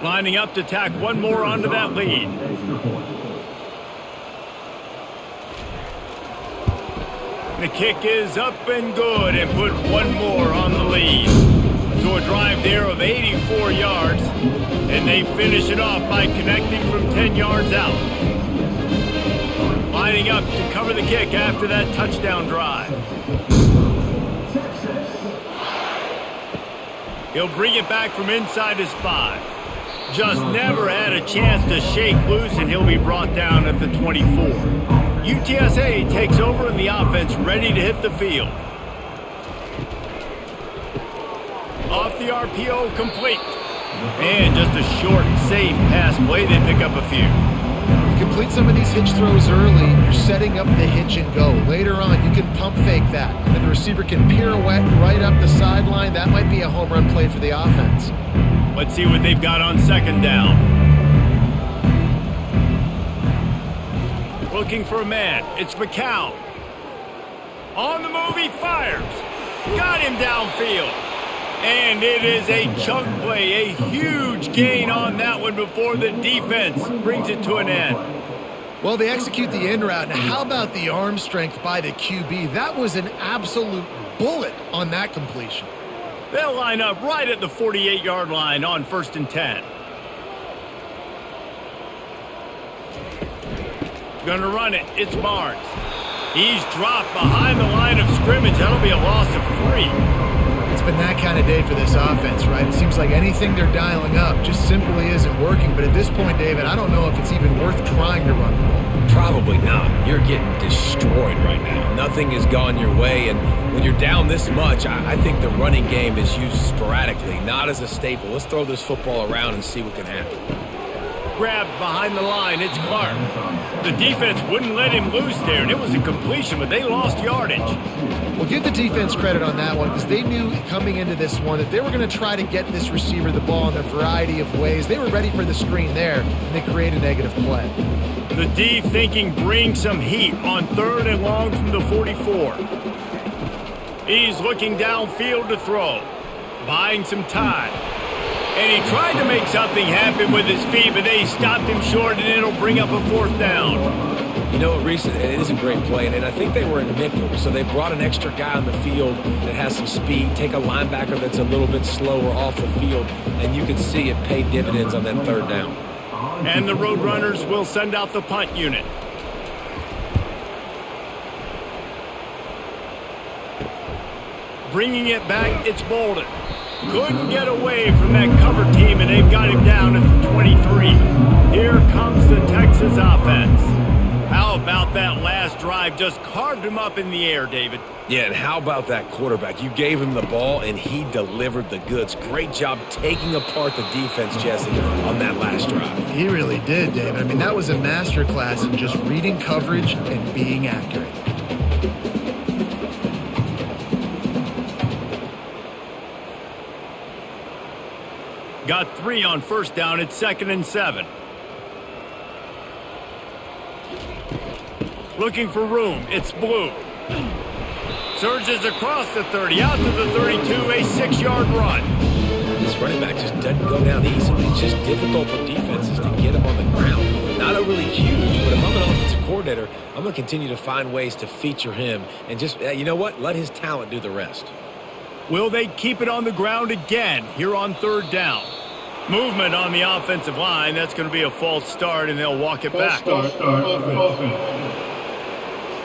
Lining up to tack one more onto that lead. The kick is up and good, and put one more on the lead. So a drive there of 84 yards, and they finish it off by connecting from 10 yards out. Lining up to cover the kick after that touchdown drive. He'll bring it back from inside his 5. Just never had a chance to shake loose, and he'll be brought down at the 24. UTSA takes over and the offense ready to hit the field. Off the RPO, complete. And just a short, safe pass play. They pick up a few. You complete some of these hitch throws early, you're setting up the hitch and go. Later on, you can pump fake that. And then the receiver can pirouette right up the sideline. That might be a home run play for the offense. Let's see what they've got on second down. Looking for a man. It's McCown. On the move, he fires. Got him downfield. And it is a chunk play, a huge gain on that one before the defense brings it to an end. Well, they execute the in route. Now, how about the arm strength by the QB? That was an absolute bullet on that completion. They'll line up right at the 48-yard line on 1st and 10. Gonna run it. It's Barnes. He's dropped behind the line of scrimmage. That'll be a loss of 3. It's been that kind of day for this offense, right? It seems like anything they're dialing up just simply isn't working. But at this point, David, I don't know if it's even worth trying to run the ball. Probably not. You're getting destroyed right now. Nothing has gone your way, and when you're down this much, I think the running game is used sporadically, not as a staple. Let's throw this football around and see what can happen. Grabbed behind the line, it's Clark. The defense wouldn't let him loose there, and it was a completion, but they lost yardage. Well, give the defense credit on that one because they knew coming into this one that they were going to try to get this receiver the ball in a variety of ways. They were ready for the screen there, and they create a negative play. The D thinking bring some heat on 3rd and long from the 44. He's looking downfield to throw, buying some time. And he tried to make something happen with his feet, but they stopped him short, and it'll bring up a 4th down. You know, Reese, it is a great play, and I think they were in nickel, so they brought an extra guy on the field that has some speed, take a linebacker that's a little bit slower off the field, and you can see it paid dividends on that 3rd down. And the Roadrunners will send out the punt unit. Bringing it back, it's Bolden. Couldn't get away from that cover team, and they've got him down at the 23. Here comes the Texas offense. How about that last drive? Just carved him up in the air, David. Yeah, and how about that quarterback? You gave him the ball, and he delivered the goods. Great job taking apart the defense, Jesse, on that last drive. He really did, David. I mean, that was a masterclass in just reading coverage and being accurate. Got 3 on 1st down. It's 2nd and 7. Looking for room. It's Blue. Surges across the 30, out to the 32, a 6-yard run. This running back just doesn't go down easily. It's just difficult for defenses to get him on the ground. Not overly huge, but if I'm an offensive coordinator, I'm going to continue to find ways to feature him and just, you know what, let his talent do the rest. Will they keep it on the ground again here on 3rd down? Movement on the offensive line. That's going to be a false start, and they'll walk it back.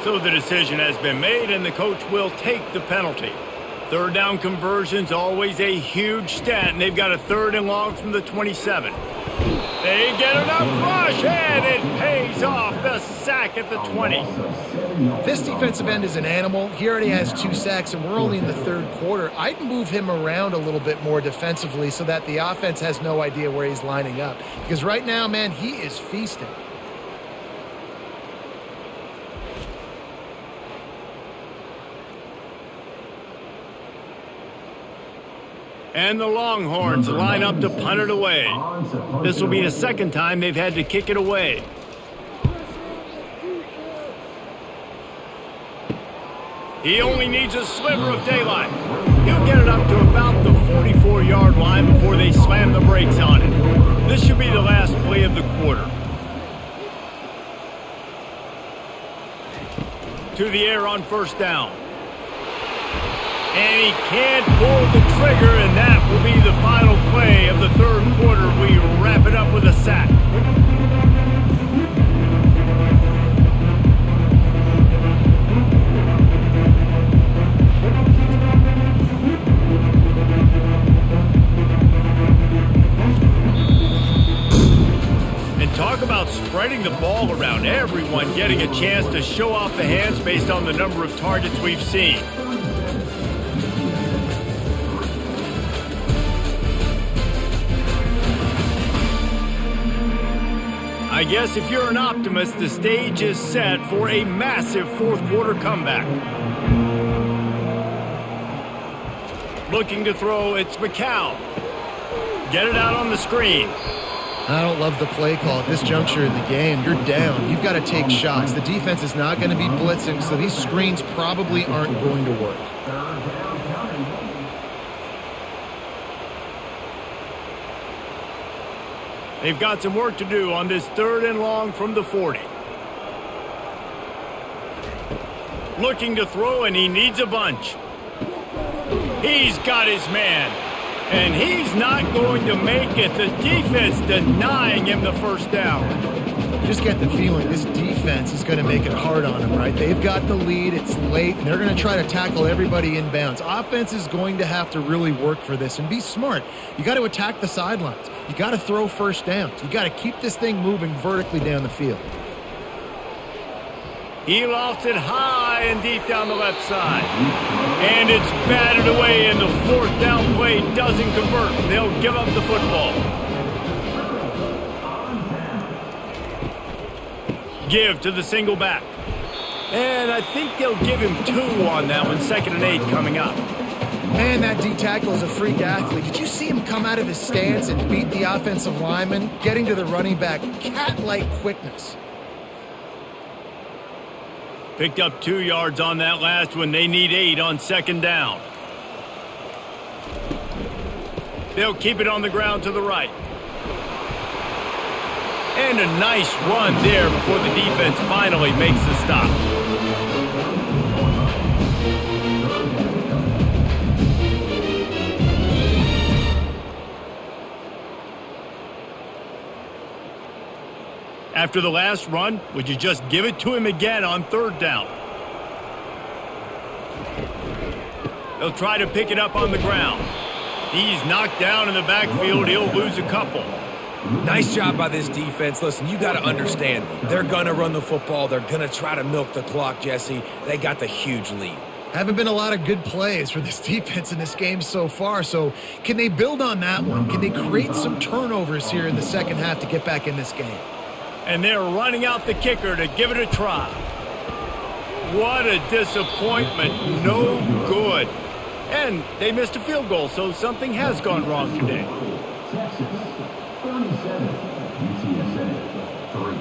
So the decision has been made, and the coach will take the penalty. 3rd down conversion's always a huge stat, and they've got a 3rd and long from the 27. They get enough rush, and it pays off. The sack at the 20. This defensive end is an animal. He already has 2 sacks, and we're only in the 3rd quarter. I'd move him around a little bit more defensively so that the offense has no idea where he's lining up. Because right now, man, he is feasting. And the Longhorns line up to punt it away. This will be the 2nd time they've had to kick it away. He only needs a sliver of daylight. He'll get it up to about the 44-yard line before they slam the brakes on it. This should be the last play of the quarter. To the air on 1st down. And he can't pull the trigger, and that will be the final play of the 3rd quarter. We wrap it up with a sack. And talk about spreading the ball around. shoot-around. Everyone getting a chance to show off the hands based on the number of targets we've seen. I guess if you're an optimist, the stage is set for a massive fourth-quarter comeback. Looking to throw, it's McCown. Get it out on the screen. I don't love the play call at this juncture in the game. You're down. You've got to take shots. The defense is not going to be blitzing, so these screens probably aren't going to work. They've got some work to do on this 3rd and long from the 40. Looking to throw, and he needs a bunch. He's got his man. And he's not going to make it. The defense denying him the first down. Just get the feeling this defense is going to make it hard on him, right? They've got the lead. It's late, and they're going to try to tackle everybody inbounds. Offense is going to have to really work for this and be smart. You got to attack the sidelines. You got to throw first downs. You got to keep this thing moving vertically down the field. He lofts it high and deep down the left side. And it's batted away, and the 4th down play doesn't convert. They'll give up the football. Give to the single back. And I think they'll give him 2 on that one. 2nd and 8 coming up. Man, that D tackle is a freak athlete. Did you see him come out of his stance and beat the offensive lineman, getting to the running back? Cat-like quickness. Picked up 2 yards on that last one. They need 8 on 2nd down. They'll keep it on the ground to the right. And a nice run there before the defense finally makes the stop. After the last run, would you just give it to him again on 3rd down? They'll try to pick it up on the ground. He's knocked down in the backfield. He'll lose a couple. Nice job by this defense. Listen, you got to understand, they're going to run the football. They're going to try to milk the clock, Jesse. They got the huge lead. Haven't been a lot of good plays for this defense in this game so far, so can they build on that one? Can they create some turnovers here in the second half to get back in this game? And they're running out the kicker to give it a try. What a disappointment. No good. And they missed a field goal, so something has gone wrong today. Texas, 37, UTSA, 3.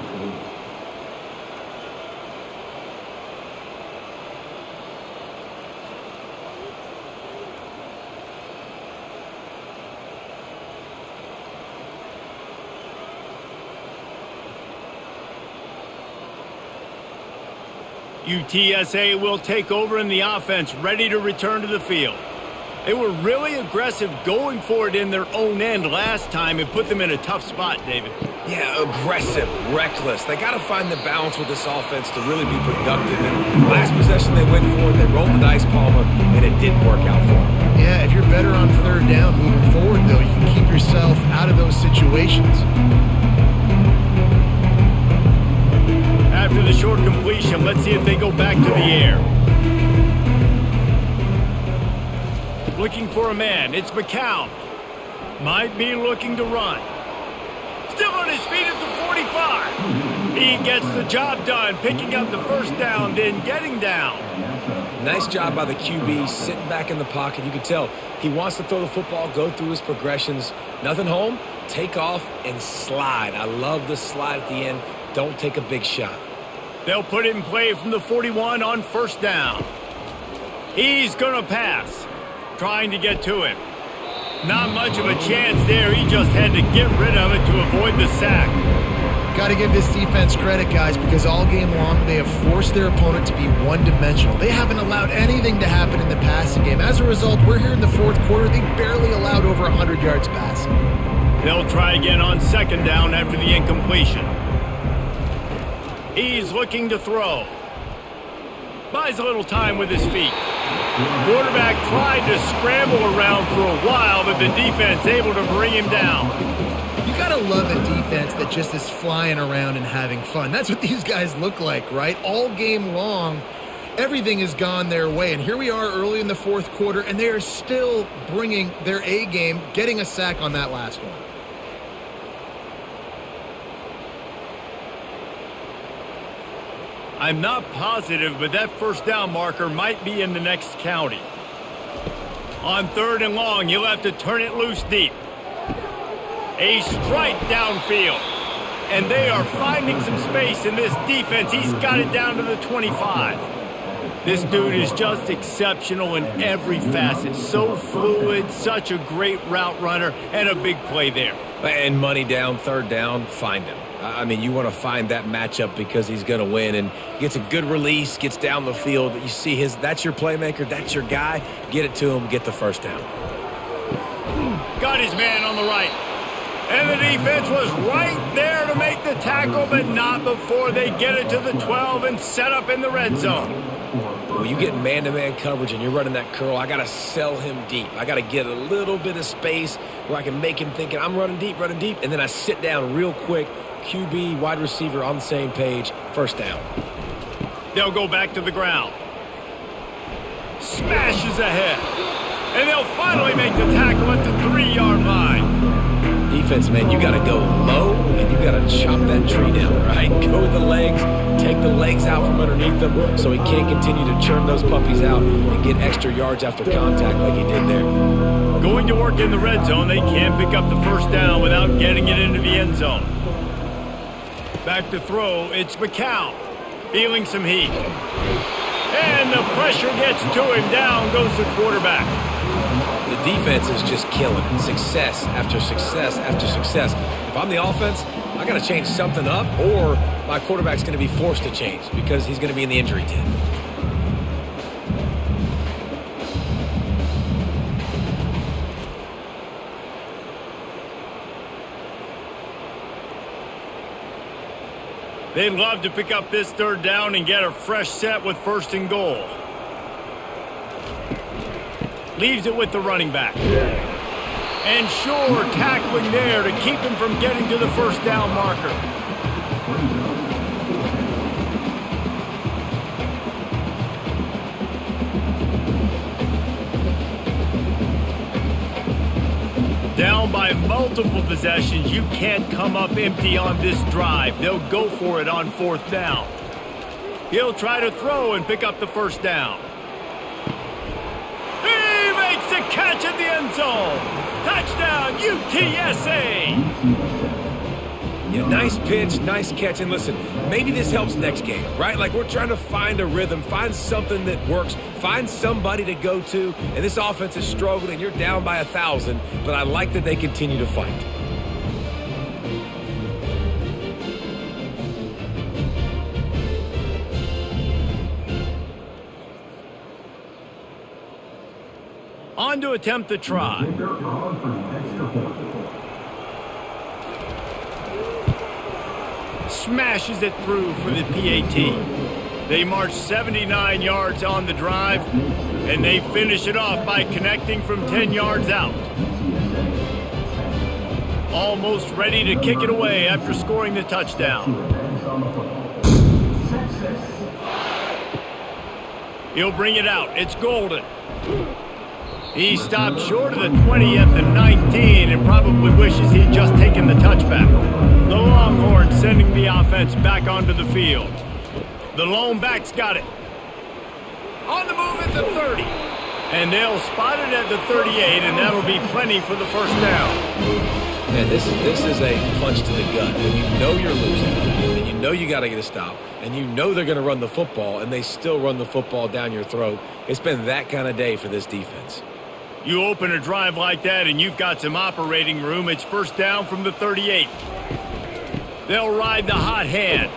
UTSA will take over in the offense, ready to return to the field. They were really aggressive going for it in their own end last time and put them in a tough spot, David. Yeah, aggressive, reckless. They got to find the balance with this offense to really be productive. And last possession they went for it, they rolled the dice, Palmer, and it didn't work out for them. Yeah, if you're better on 3rd down moving forward, though, you can keep yourself out of those situations. After the short completion, let's see if they go back to the air. Looking for a man. It's McCown. Might be looking to run. Still on his feet at the 45. He gets the job done, picking up the first down, then getting down. Nice job by the QB, sitting back in the pocket. You can tell he wants to throw the football, go through his progressions. Nothing home, take off, and slide. I love the slide at the end. Don't take a big shot. They'll put it in play from the 41 on 1st down. He's going to pass, trying to get to him. Not much of a chance there. He just had to get rid of it to avoid the sack. Got to give this defense credit, guys, because all game long they have forced their opponent to be one-dimensional. They haven't allowed anything to happen in the passing game. As a result, we're here in the 4th quarter. They barely allowed over 100 yards passing. They'll try again on 2nd down after the incompletion. He's looking to throw. Buys a little time with his feet. Quarterback tried to scramble around for a while, but the defense able to bring him down. You got to love a defense that just is flying around and having fun. That's what these guys look like, right? All game long, everything has gone their way. And here we are early in the fourth quarter, and they are still bringing their A game, getting a sack on that last one. I'm not positive, but that first down marker might be in the next county. On 3rd and long, you'll have to turn it loose deep. A strike downfield. And they are finding some space in this defense. He's got it down to the 25. This dude is just exceptional in every facet. So fluid, such a great route runner, and a big play there. And money down, 3rd down, find him. I mean, you want to find that matchup because he's going to win, and gets a good release, gets down the field. You see that's your playmaker, that's your guy. Get it to him, get the first down. Got his man on the right. And the defense was right there to make the tackle, but not before they get it to the 12 and set up in the red zone. Well, you get man-to-man coverage and you're running that curl, I got to sell him deep. I got to get a little bit of space where I can make him thinking I'm running deep, and then I sit down real quick. QB, wide receiver on the same page, first down. They'll go back to the ground. Smashes ahead. And they'll finally make the tackle at the 3-yard line. Defense, man, you got to go low and you got to chop that tree down, right? Go with the legs, take the legs out from underneath them so he can't continue to churn those puppies out and get extra yards after contact like he did there. Going to work in the red zone, they can't pick up the first down without getting it into the end zone. Back to throw, it's McCown, feeling some heat. And the pressure gets to him, down goes the quarterback. The defense is just killing it. Success after success after success. If I'm the offense, I got to change something up, or my quarterback's going to be forced to change because he's going to be in the injury tent. They'd love to pick up this 3rd down and get a fresh set with 1st and goal. Leaves it with the running back. And sure, tackling there to keep him from getting to the first down marker. Down by multiple possessions, you can't come up empty on this drive. They'll go for it on 4th down. He'll try to throw and pick up the first down. He makes the catch at the end zone. Touchdown, UTSA. Yeah, nice pitch, nice catch. And listen, maybe this helps next game, right? Like we're trying to find a rhythm, find something that works, find somebody to go to. And this offense is struggling. You're down by 1,000, but I like that they continue to fight. On to attempt the try. Smashes it through for the PAT. They march 79 yards on the drive, and they finish it off by connecting from 10 yards out. Almost ready to kick it away after scoring the touchdown. He'll bring it out. It's Golden. He stopped short of the 20 at the 19 and probably wishes he'd just taken the touchback. The Longhorns sending the offense back onto the field. The lone back's got it. On the move at the 30. And they'll spot it at the 38, and that'll be plenty for the first down. Man, this is a punch to the gut. When you know you're losing, and you know you got to get a stop, and you know they're going to run the football, and they still run the football down your throat. It's been that kind of day for this defense. You open a drive like that, and you've got some operating room. It's first down from the 38. They'll ride the hot hand.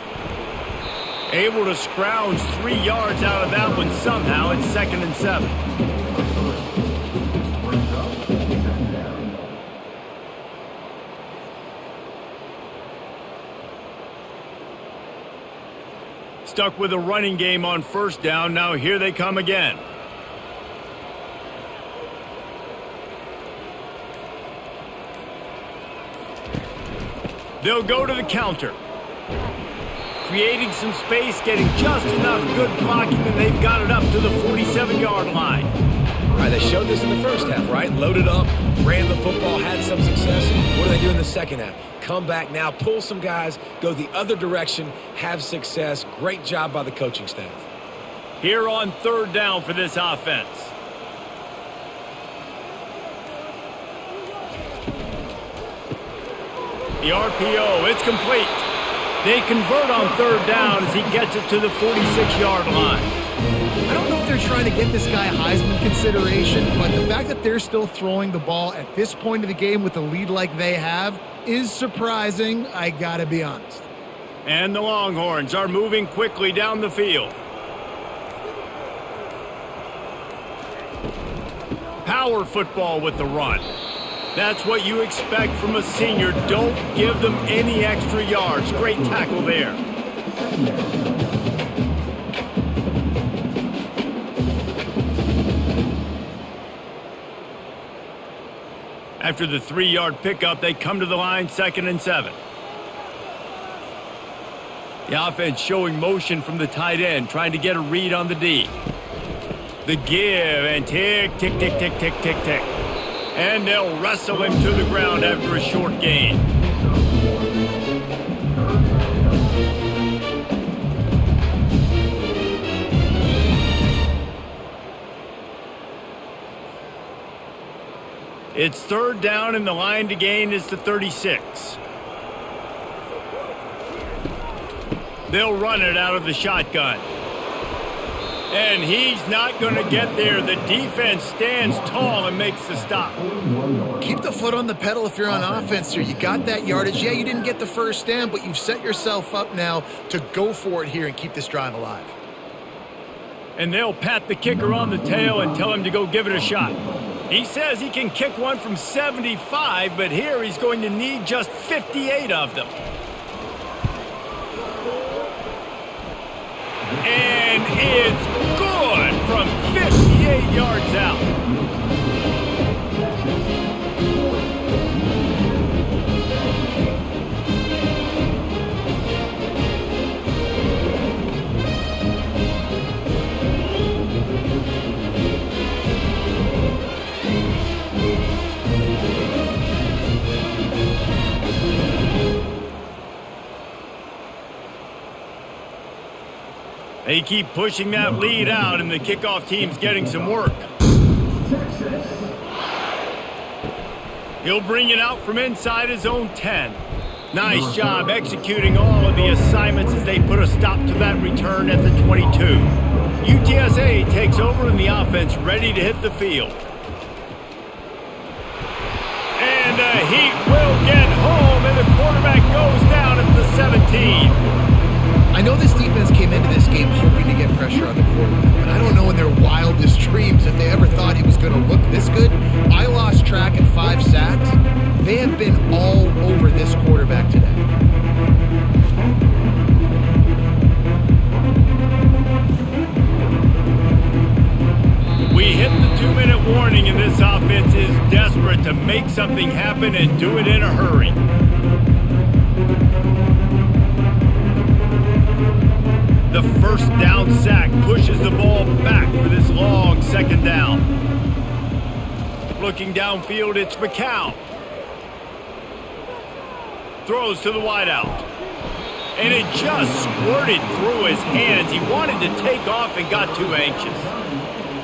Able to scrounge 3 yards out of that one somehow. It's 2nd and 7. Stuck with a running game on first down. Now here they come again. They'll go to the counter. Creating some space, getting just enough good blocking, and they've got it up to the 47-yard line. All right, they showed this in the first half, right? Loaded up, ran the football, had some success. What do they do in the second half? Come back now, pull some guys, go the other direction, have success. Great job by the coaching staff. Here on third down for this offense. The RPO, it's complete. They convert on third down as he gets it to the 46-yard line. I don't know if they're trying to get this guy Heisman consideration, but the fact that they're still throwing the ball at this point of the game with a lead like they have is surprising, I gotta be honest. And the Longhorns are moving quickly down the field. Power football with the run. That's what you expect from a senior. Don't give them any extra yards. Great tackle there. After the 3-yard pickup, they come to the line, 2nd and 7. The offense showing motion from the tight end, trying to get a read on the D. The give, and tick, tick, tick, tick, tick, tick, tick. And they'll wrestle him to the ground after a short gain. It's third down, and the line to gain is the 36. They'll run it out of the shotgun. And he's not going to get there. The defense stands tall and makes the stop. Keep the foot on the pedal if you're on offense here. You got that yardage. Yeah, you didn't get the first down, but you've set yourself up now to go for it here and keep this drive alive. And they'll pat the kicker on the tail and tell him to go give it a shot. He says he can kick one from 75, but here he's going to need just 58 of them. And it's good from 58 yards out. They keep pushing that lead out, and the kickoff team's getting some work. He'll bring it out from inside his own 10. Nice job executing all of the assignments as they put a stop to that return at the 22. UTSA takes over, and the offense ready to hit the field. And the Heat will get home, and the quarterback goes down at the 17. I know this defense came into this game hoping to get pressure on the quarterback, but I don't know in their wildest dreams if they ever thought he was going to look this good. I lost track at 5 sacks. They have been all over this quarterback today. We hit the 2-minute warning, and this offense is desperate to make something happen and do it in a hurry. The first down sack pushes the ball back for this long second down. Looking downfield, it's McCown. Throws to the wideout. And it just squirted through his hands. He wanted to take off and got too anxious.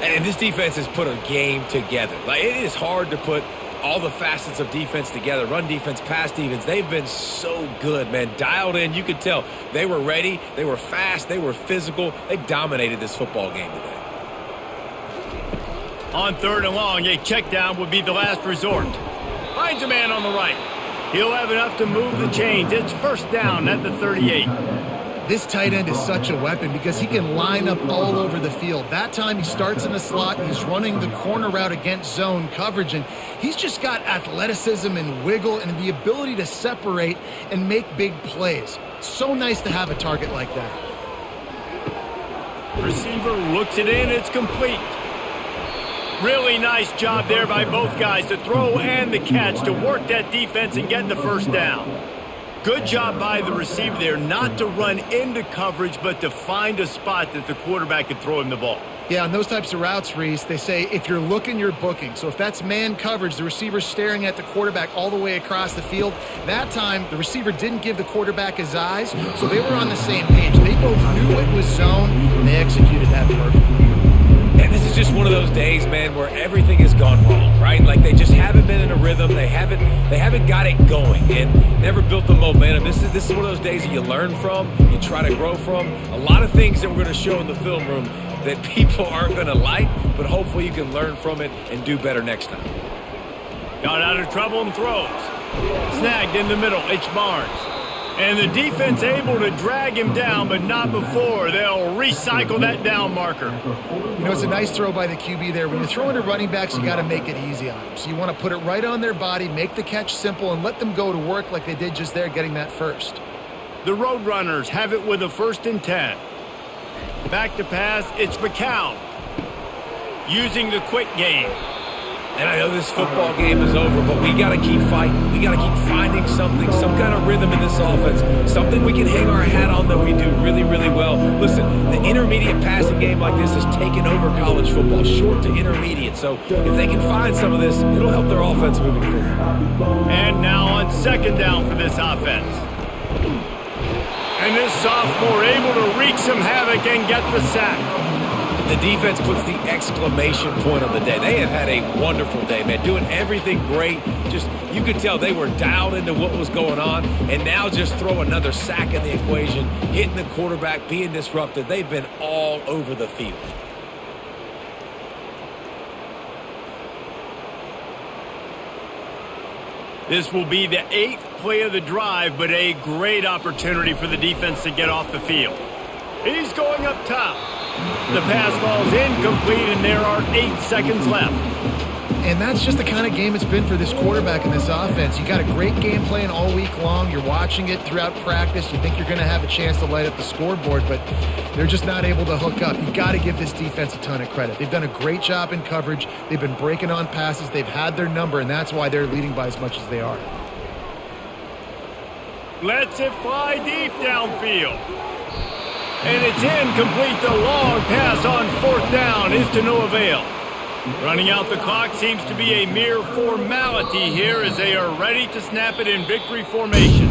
And this defense has put a game together. Like, it is hard to put all the facets of defense together. Run defense, pass defense. They've been so good, man. Dialed in. You could tell they were ready. They were fast. They were physical. They dominated this football game today. On third and long, a check down would be the last resort. Finds a man on the right. He'll have enough to move the chains. It's first down at the 38. This tight end is such a weapon because he can line up all over the field. That time he starts in the slot and he's running the corner route against zone coverage, and he's just got athleticism and wiggle and the ability to separate and make big plays. It's so nice to have a target like that. Receiver looks it in. It's complete. Really nice job there by both guys, the throw and the catch, to work that defense and get the first down. Good job by the receiver there not to run into coverage, but to find a spot that the quarterback could throw him the ball. Yeah, on those types of routes, Reese, they say if you're looking, you're booking. So if that's man coverage, the receiver's staring at the quarterback all the way across the field. That time, the receiver didn't give the quarterback his eyes, so they were on the same page. They both knew it was zone, and they executed that perfectly. And this is just one of those days, man, where everything has gone wrong, right? Like they just haven't been in a rhythm. They haven't got it going and never built the momentum. This is one of those days that you learn from, you try to grow from. A lot of things that we're going to show in the film room that people aren't going to like, but hopefully you can learn from it and do better next time. Got out of trouble and throws. Snagged in the middle, H. Barnes. And the defense able to drag him down, but not before. They'll recycle that down marker. You know, it's a nice throw by the QB there. When you're throwing to running backs, you got to make it easy on them. So you want to put it right on their body, make the catch simple, and let them go to work like they did just there, getting that first. The Roadrunners have it with a 1st and 10. Back to pass, it's McCown. Using the quick game. And I know this football game is over, but we got to keep fighting. We got to keep finding something, some kind of rhythm in this offense, something we can hang our hat on that we do really, really well. Listen, the intermediate passing game like this has taken over college football, short to intermediate. So if they can find some of this, it'll help their offense moving forward. And now on 2nd down for this offense. And this sophomore able to wreak some havoc and get the sack. The defense puts the exclamation point on the day. They have had a wonderful day, man, doing everything great. Just, you could tell they were dialed into what was going on, and now just throw another sack in the equation, hitting the quarterback, being disrupted. They've been all over the field. This will be the 8th play of the drive, but a great opportunity for the defense to get off the field. He's going up top. The pass falls incomplete, and there are 8 seconds left. And that's just the kind of game it's been for this quarterback in this offense. You got a great game plan all week long. You're watching it throughout practice. You think you're going to have a chance to light up the scoreboard, but they're just not able to hook up. You got to give this defense a ton of credit. They've done a great job in coverage. They've been breaking on passes. They've had their number, and that's why they're leading by as much as they are. Lets it fly deep downfield. And it's incomplete. The long pass on 4th down is to no avail. Running out the clock seems to be a mere formality here as they are ready to snap it in victory formation.